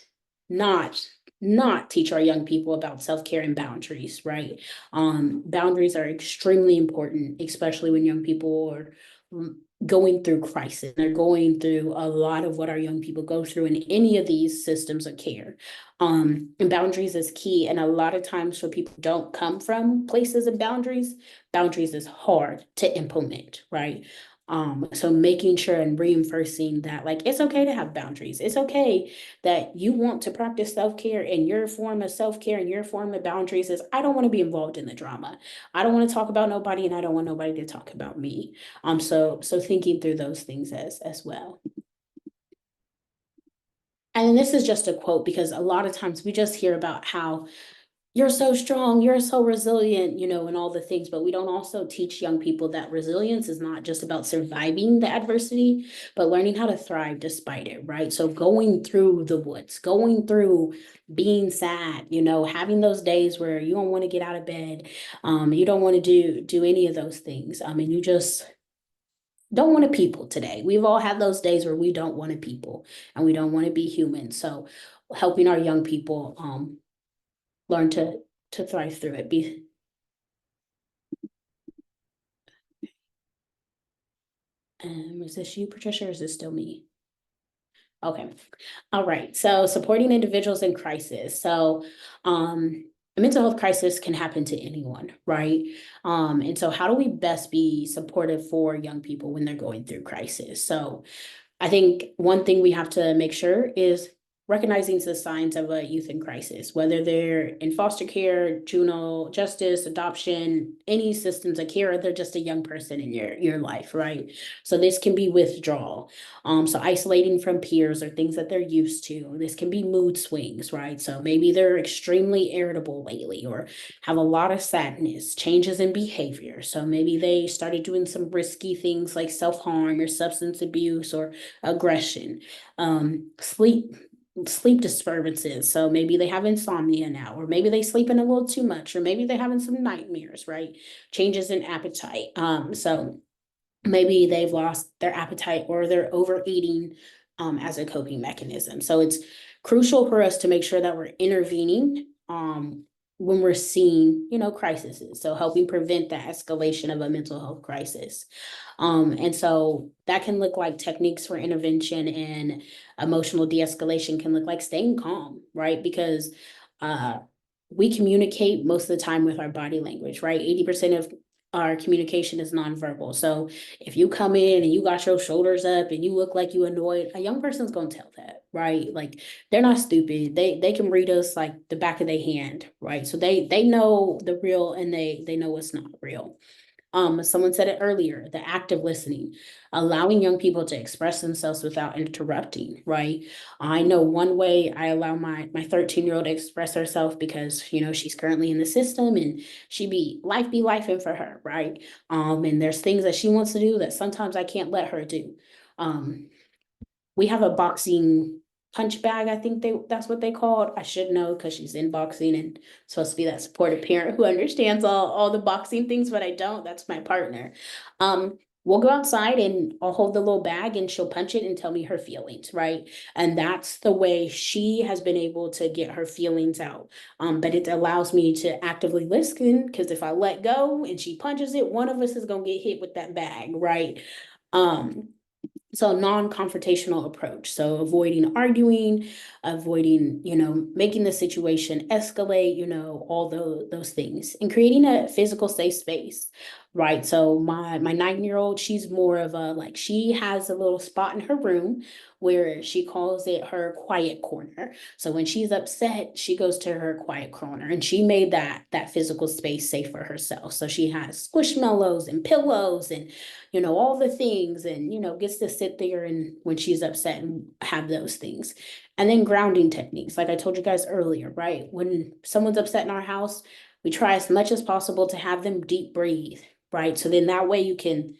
not not teach our young people about self-care and boundaries, right? Boundaries are extremely important, especially when young people are going through crisis. They're going through a lot of what our young people go through in any of these systems of care. And boundaries is key. And a lot of times for people who don't come from places of boundaries is hard to implement, right? So making sure and reinforcing that, like, it's okay to have boundaries. It's okay that you want to practice self-care, and your form of self-care and your form of boundaries is, I don't want to be involved in the drama. I don't want to talk about nobody, and I don't want nobody to talk about me. So thinking through those things as well. And this is just a quote, because a lot of times we just hear about how you're so strong, you're so resilient, and all the things, but we don't also teach young people that resilience is not just about surviving the adversity, but learning how to thrive despite it, right? So going through the woods, going through being sad, having those days where you don't want to get out of bed, you don't want to do any of those things. And you just don't want to people today. We've all had those days where we don't want to people and we don't want to be human. So helping our young people learn to thrive through it. Is this you, Patricia, or is this still me? Okay. All right. So supporting individuals in crisis. So a mental health crisis can happen to anyone, right? And so how do we best be supportive for young people when they're going through crisis? So I think one thing we have to make sure is recognizing the signs of a youth in crisis, whether they're in foster care, juvenile justice, adoption, any systems of care, or they're just a young person in your life, right? So this can be withdrawal. So isolating from peers or things that they're used to. This can be mood swings, right? So maybe they're extremely irritable lately, or have a lot of sadness, changes in behavior. So maybe they started doing some risky things like self-harm or substance abuse or aggression. Sleep disturbances. So maybe they have insomnia now, or maybe they sleep in a little too much, or maybe they're having some nightmares, right? Changes in appetite. So maybe they've lost their appetite or they're overeating as a coping mechanism. So it's crucial for us to make sure that we're intervening when we're seeing, crises. So helping prevent the escalation of a mental health crisis. And so that can look like techniques for intervention, and emotional de-escalation can look like staying calm, right? Because we communicate most of the time with our body language, right? 80% of our communication is nonverbal. So if you come in and you got your shoulders up and you look like you annoyed, a young person's gonna tell that, right? Like, they're not stupid. They can read us like the back of their hand, right? So they know the real, and they know what's not real. Someone said it earlier, the act of listening, allowing young people to express themselves without interrupting, right? I know one way I allow my 13-year-old to express herself, because she's currently in the system and be lifing for her, right? And there's things that she wants to do that sometimes I can't let her do. We have a boxing punch bag, I think that's what they called. I should know because she's in boxing and supposed to be that supportive parent who understands all the boxing things, but I don't. That's my partner. we'll go outside and I'll hold the little bag and she'll punch it and tell me her feelings, right? And that's the way she has been able to get her feelings out. But it allows me to actively listen, because if I let go and she punches it, one of us is gonna get hit with that bag, right? Um, so non-confrontational approach. So avoiding arguing, avoiding, making the situation escalate, all those things, and creating a physical safe space, right? So my 9-year-old, she's more of a, like, she has a little spot in her room where she calls it her quiet corner. So when she's upset, she goes to her quiet corner, and she made that physical space safe for herself. So she has squishmallows and pillows and all the things, and, gets to sit there and when she's upset and have those things. And then grounding techniques, like I told you guys earlier, right? When someone's upset in our house, we try as much as possible to have them deep breathe, right? So then that way you can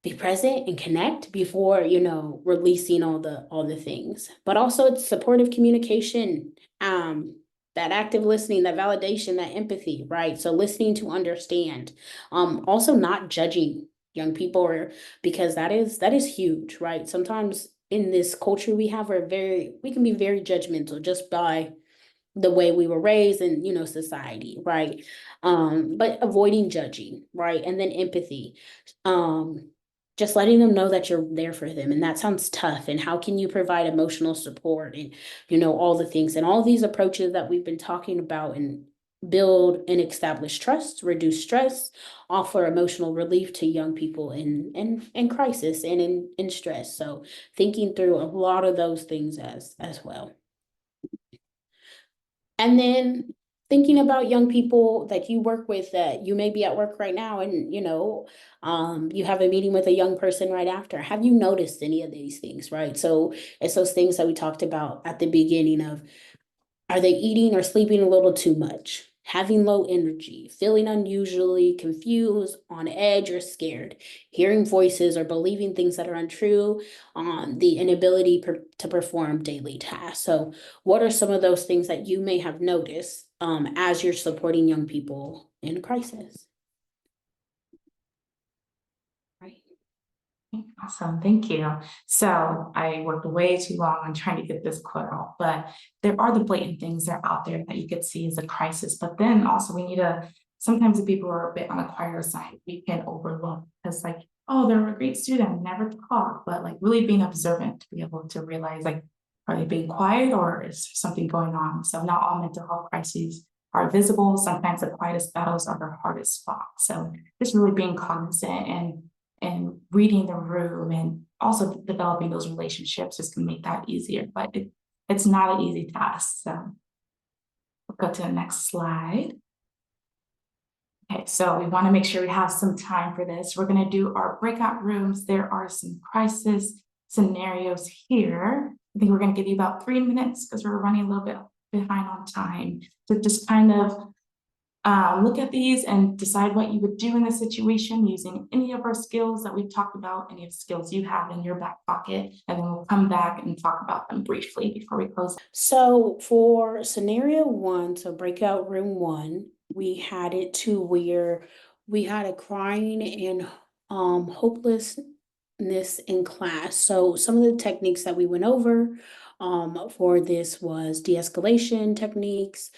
be present and connect before, releasing all the things. But also it's supportive communication, that active listening, that validation, that empathy, right? So listening to understand, also not judging young people, or because that is huge, right? Sometimes in this culture we have, we can be very judgmental just by the way we were raised and, society, right? But avoiding judging, right? And then empathy, um just letting them know that you're there for them. And that sounds tough, and how can you provide emotional support, and, all the things, and all these approaches that we've been talking about, and build and establish trust, reduce stress, offer emotional relief to young people in crisis and in stress. So thinking through a lot of those things as well. And then thinking about young people that you work with, that you may be at work right now, and, you have a meeting with a young person right after. Have you noticed any of these things, right? So it's those things that we talked about at the beginning of, are they eating or sleeping a little too much? Having low energy, feeling unusually confused, on edge, or scared, hearing voices or believing things that are untrue, on the inability to perform daily tasks. So, what are some of those things that you may have noticed, as you're supporting young people in a crisis? Right. Awesome, thank you. So I worked way too long on trying to get this quote out, but there are the blatant things that are out there that you could see as a crisis. But then also we need to, sometimes the people are a bit on the quieter side, we can overlook, because like, oh, they're a great student, never talk, but like really being observant to be able to realize, like, are they being quiet or is there something going on? So not all mental health crises are visible. Sometimes the quietest battles are the hardest fought. So just really being cognizant and reading the room, and also developing those relationships is going to make that easier, but it's not an easy task. So we'll go to the next slide. Okay, so we want to make sure we have some time for this. We're going to do our breakout rooms. There are some crisis scenarios here. I think we're going to give you about 3 minutes because we're running a little bit behind on time. So just kind of look at these and decide what you would do in this situation using any of our skills that we've talked about, any of the skills you have in your back pocket, and then we'll come back and talk about them briefly before we close. So for scenario one, so breakout room one, we had it to where we had a crying and hopelessness in class. So some of the techniques that we went over for this was de-escalation techniques.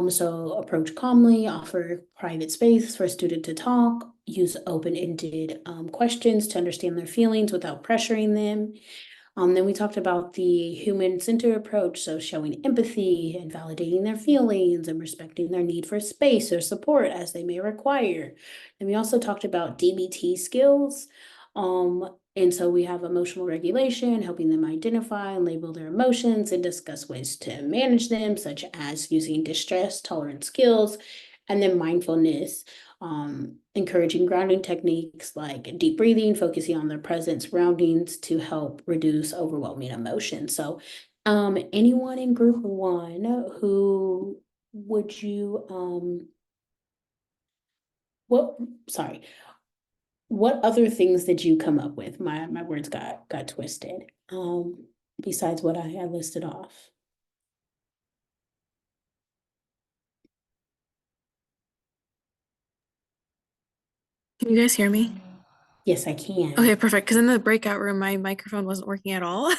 So approach calmly, offer private space for a student to talk, use open-ended questions to understand their feelings without pressuring them. Then we talked about the human-centered approach, so showing empathy and validating their feelings and respecting their need for space or support as they may require. And we also talked about DBT skills. And so we have emotional regulation, helping them identify and label their emotions and discuss ways to manage them, such as using distress tolerance skills, and then mindfulness, encouraging grounding techniques like deep breathing, focusing on their present surroundings to help reduce overwhelming emotion. So, anyone in group one, who would you, what, sorry, what other things did you come up with? My words got twisted, besides what I had listed off. Can you guys hear me? Yes, I can. Okay, perfect. Because in the breakout room, my microphone wasn't working at all.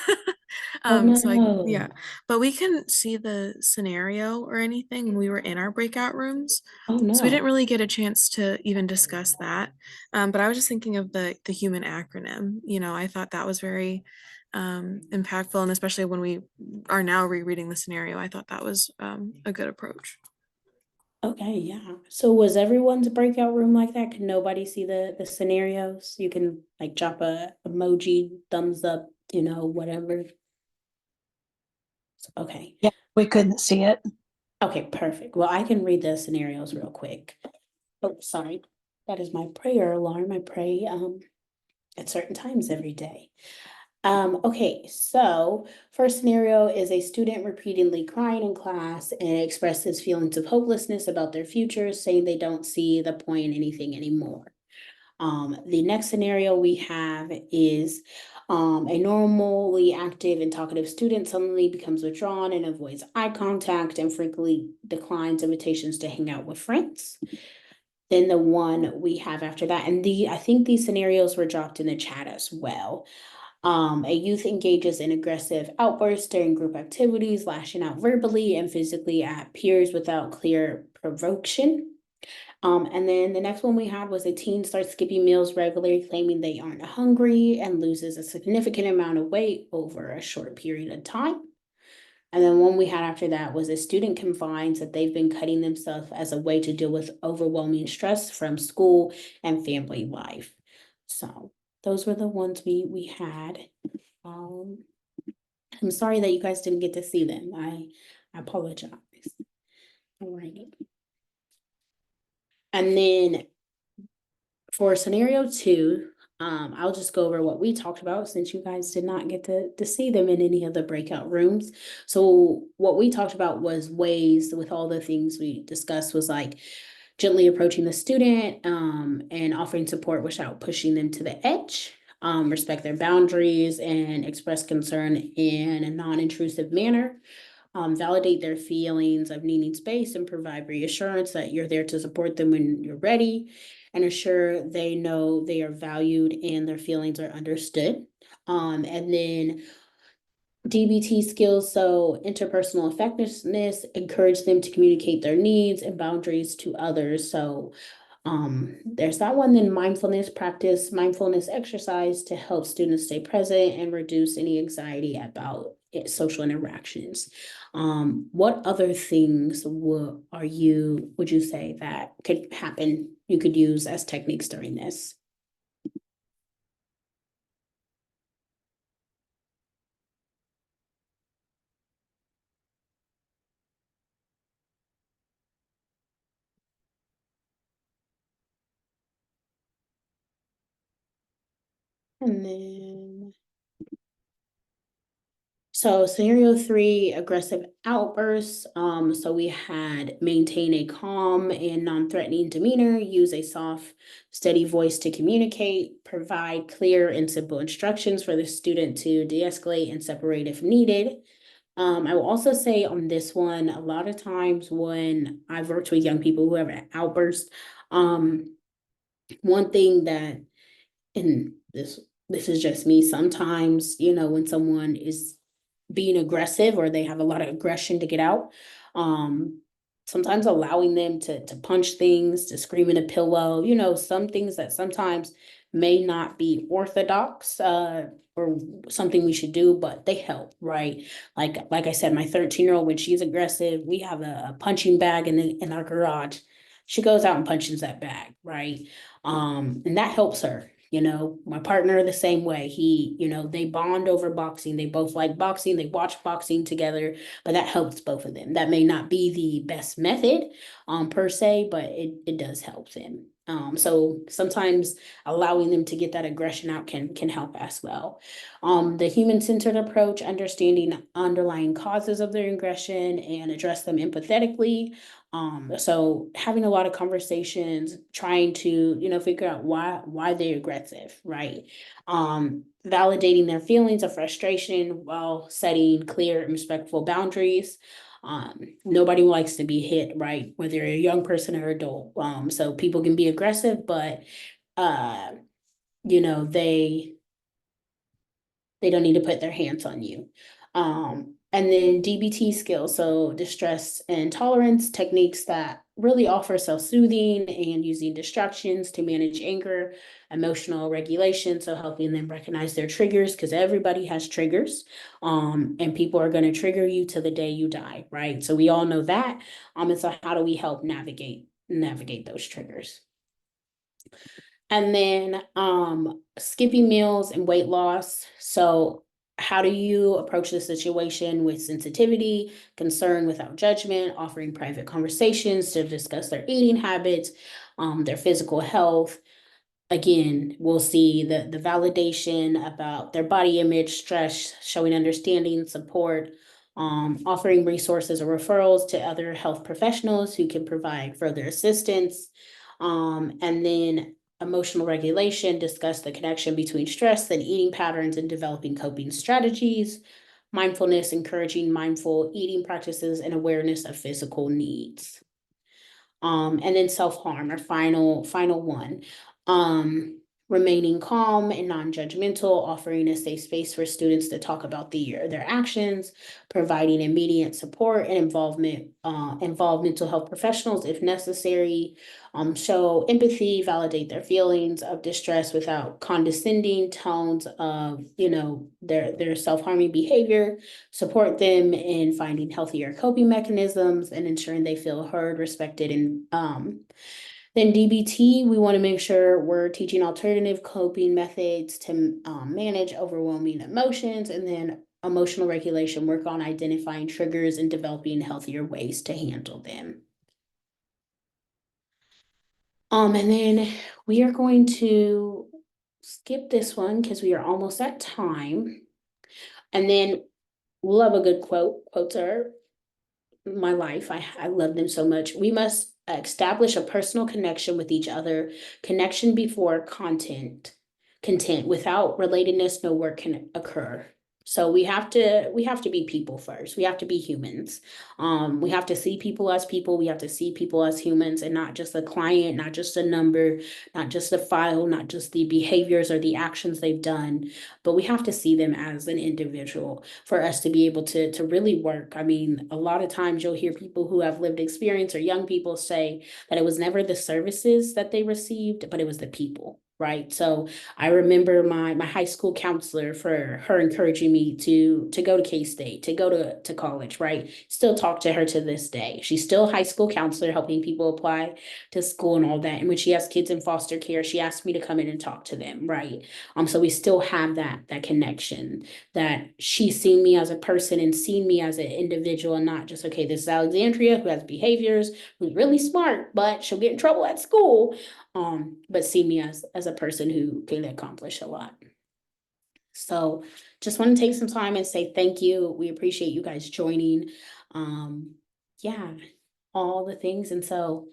Oh, So yeah, no. but we couldn't see the scenario or anything when we were in our breakout rooms. Oh, So we didn't no. really get a chance to even discuss that. But I was just thinking of the human acronym. I thought that was very impactful, and especially when we are now rereading the scenario, I thought that was a good approach. Okay, yeah. So was everyone's breakout room like that? Could nobody see the scenarios? You can like drop a emoji, thumbs up, whatever. Okay. Yeah, we couldn't see it. Okay, perfect. Well, I can read the scenarios real quick. Oh, sorry. That is my prayer alarm. I pray at certain times every day. Okay, so first scenario is a student repeatedly crying in class and expresses feelings of hopelessness about their future, saying they don't see the point in anything anymore. The next scenario we have is a normally active and talkative student suddenly becomes withdrawn and avoids eye contact and frequently declines invitations to hang out with friends. Then the one we have after that, and I think these scenarios were dropped in the chat as well. A youth engages in aggressive outbursts during group activities, lashing out verbally and physically at peers without clear provocation. And then the next one we had was a teen starts skipping meals regularly, claiming they aren't hungry and loses a significant amount of weight over a short period of time. And then one we had after that was a student confides that they've been cutting themselves as a way to deal with overwhelming stress from school and family life. So those were the ones we had. I'm sorry that you guys didn't get to see them. I apologize. Alrighty. And then for scenario 2, I'll just go over what we talked about since you guys did not get to see them in any of the breakout rooms. So what we talked about was ways with all the things we discussed was like gently approaching the student and offering support without pushing them to the edge. Respect their boundaries and express concern in a non-intrusive manner. Validate their feelings of needing space and provide reassurance that you're there to support them when you're ready, and ensure they know they are valued and their feelings are understood. And then DBT skills, so interpersonal effectiveness, encourage them to communicate their needs and boundaries to others. So there's that one. Then mindfulness, practice mindfulness exercise to help students stay present and reduce any anxiety about social interactions. What other things would you say that could happen, you could use as techniques during this? And then so scenario 3, aggressive outbursts. So we had maintain a calm and non-threatening demeanor, use a soft, steady voice to communicate, provide clear and simple instructions for the student to de-escalate and separate if needed. I will also say on this one, a lot of times when I've worked with young people who have an outburst, one thing that, and this is just me, sometimes, when someone is being aggressive or they have a lot of aggression to get out, sometimes allowing them to punch things, to scream in a pillow, some things that sometimes may not be orthodox, or something we should do, but they help, right? Like I said, my 13-year-old, when she's aggressive, we have a punching bag in our garage. She goes out and punches that bag, right? And that helps her. My partner the same way. They bond over boxing. They both like boxing. They watch boxing together, but that helps both of them. That may not be the best method, per se, but it does help them. So sometimes allowing them to get that aggression out can help as well. The human-centered approach, understanding underlying causes of their aggression and address them empathetically. So having a lot of conversations, trying to, figure out why they're aggressive, right? Validating their feelings of frustration while setting clear and respectful boundaries. Nobody likes to be hit, right? Whether you're a young person or adult. So people can be aggressive, but you know, they don't need to put their hands on you. And then DBT skills, so distress and tolerance techniques that really offer self-soothing and using distractions to manage anger, emotional regulation, so helping them recognize their triggers, because everybody has triggers. And people are going to trigger you to the day you die, right? So we all know that. And so how do we help navigate those triggers? And then skipping meals and weight loss. So how do you approach the situation with sensitivity, concern without judgment, offering private conversations to discuss their eating habits, their physical health? Again, we'll see the validation about their body image, stress, showing understanding, support, offering resources or referrals to other health professionals who can provide further assistance. And then emotional regulation, discuss the connection between stress and eating patterns and developing coping strategies. Mindfulness, encouraging mindful eating practices and awareness of physical needs. And then self-harm, our final one. Remaining calm and non-judgmental, offering a safe space for students to talk about their actions, providing immediate support and involve mental health professionals if necessary, show empathy, validate their feelings of distress without condescending tones of, their self-harming behavior, support them in finding healthier coping mechanisms and ensuring they feel heard, respected, and then DBT, we want to make sure we're teaching alternative coping methods to manage overwhelming emotions, and then emotional regulation, work on identifying triggers and developing healthier ways to handle them. And then we are going to skip this one because we are almost at time. And then love a good quote. Quotes are my life. I love them so much. We must establish a personal connection with each other, connection before content. Without relatedness, no work can occur. So we have to be people first. We have to be humans. We have to see people as people. We have to see people as humans and not just a client, not just a number, not just a file, not just the behaviors or the actions they've done, but we have to see them as an individual for us to be able to really work. I mean, a lot of times you'll hear people who have lived experience or young people say that it was never the services that they received, but it was the people. Right. So I remember my high school counselor, for her encouraging me to go to K-State, to go to college, right? Still talk to her to this day. She's still a high school counselor helping people apply to school and all that. And when she has kids in foster care, she asked me to come in and talk to them, right? So we still have that connection, that she's seen me as a person and seen me as an individual and not just, okay, this is Alexandria who has behaviors, who's really smart, but she'll get in trouble at school. But see me as a person who can accomplish a lot. So just want to take some time and say thank you. We appreciate you guys joining. Yeah, all the things. And so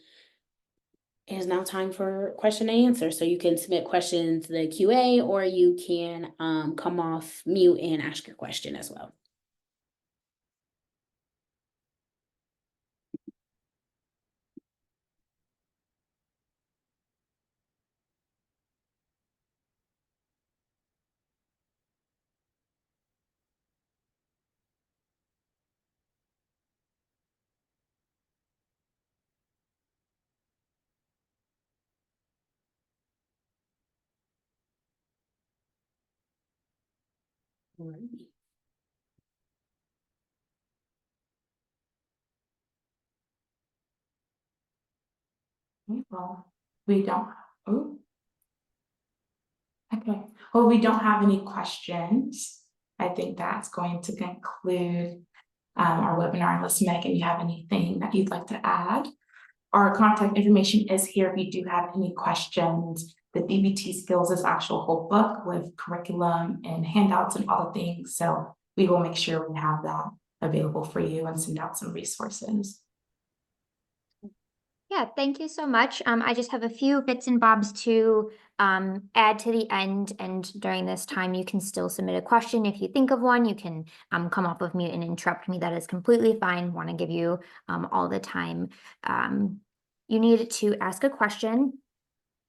it is now time for question and answer. So you can submit questions to the QA, or you can come off mute and ask your question as well. Alrighty. Well, we don't. Oh, okay. Well, we don't have any questions. I think that's going to conclude our webinar. Unless Megan, you have anything that you'd like to add? Our contact information is here if you do have any questions. The DBT skills is actual whole book with curriculum and handouts and all the things. So we will make sure we have that available for you and send out some resources. Yeah, thank you so much. I just have a few bits and bobs to add to the end, and during this time you can still submit a question. If you think of one, you can come off of mute and interrupt me. That is completely fine. Want to give you all the time you need to ask a question.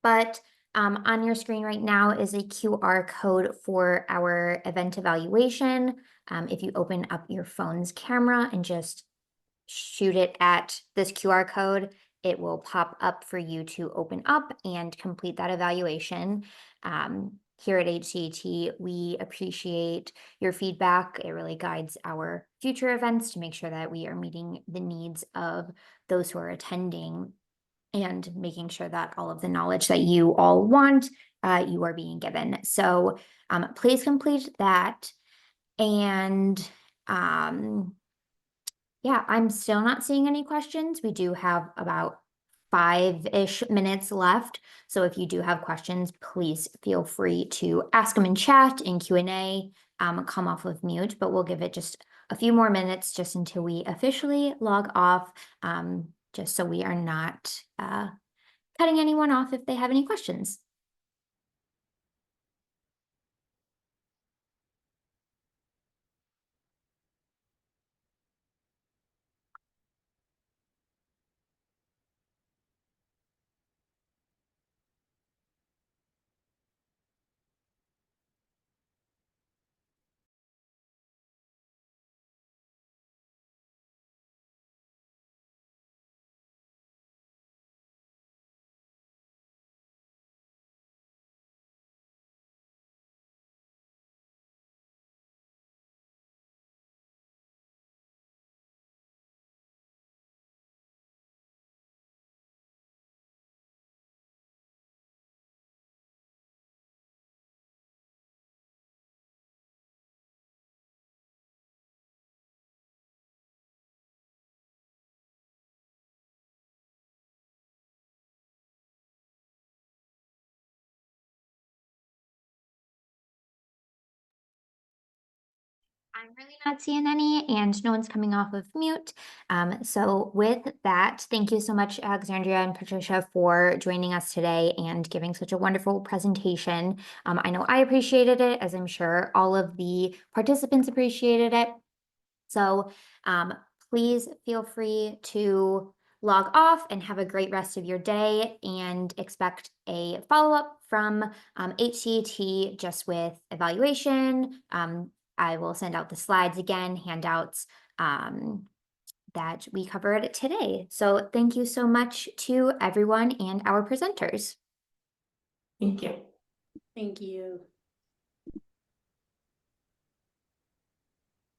But On your screen right now is a QR code for our event evaluation. If you open up your phone's camera and just shoot it at this QR code, it will pop up for you to open up and complete that evaluation. Here at HCT, we appreciate your feedback. It really guides our future events to make sure that we are meeting the needs of those who are attending and making sure that all of the knowledge that you all want, you are being given. So please complete that. And yeah, I'm still not seeing any questions. We do have about 5-ish minutes left. So if you do have questions, please feel free to ask them in chat, in Q&A, come off of mute, but we'll give it just a few more minutes just until we officially log off, just so we are not cutting anyone off if they have any questions. I'm really not seeing any, and no one's coming off of mute. So with that, thank you so much, Alexandria and Patricia, for joining us today and giving such a wonderful presentation. I know I appreciated it, as I'm sure all of the participants appreciated it. So please feel free to log off and have a great rest of your day, and expect a follow-up from HCT just with evaluation. I will send out the slides again, handouts that we covered today. So thank you so much to everyone and our presenters. Thank you. Thank you.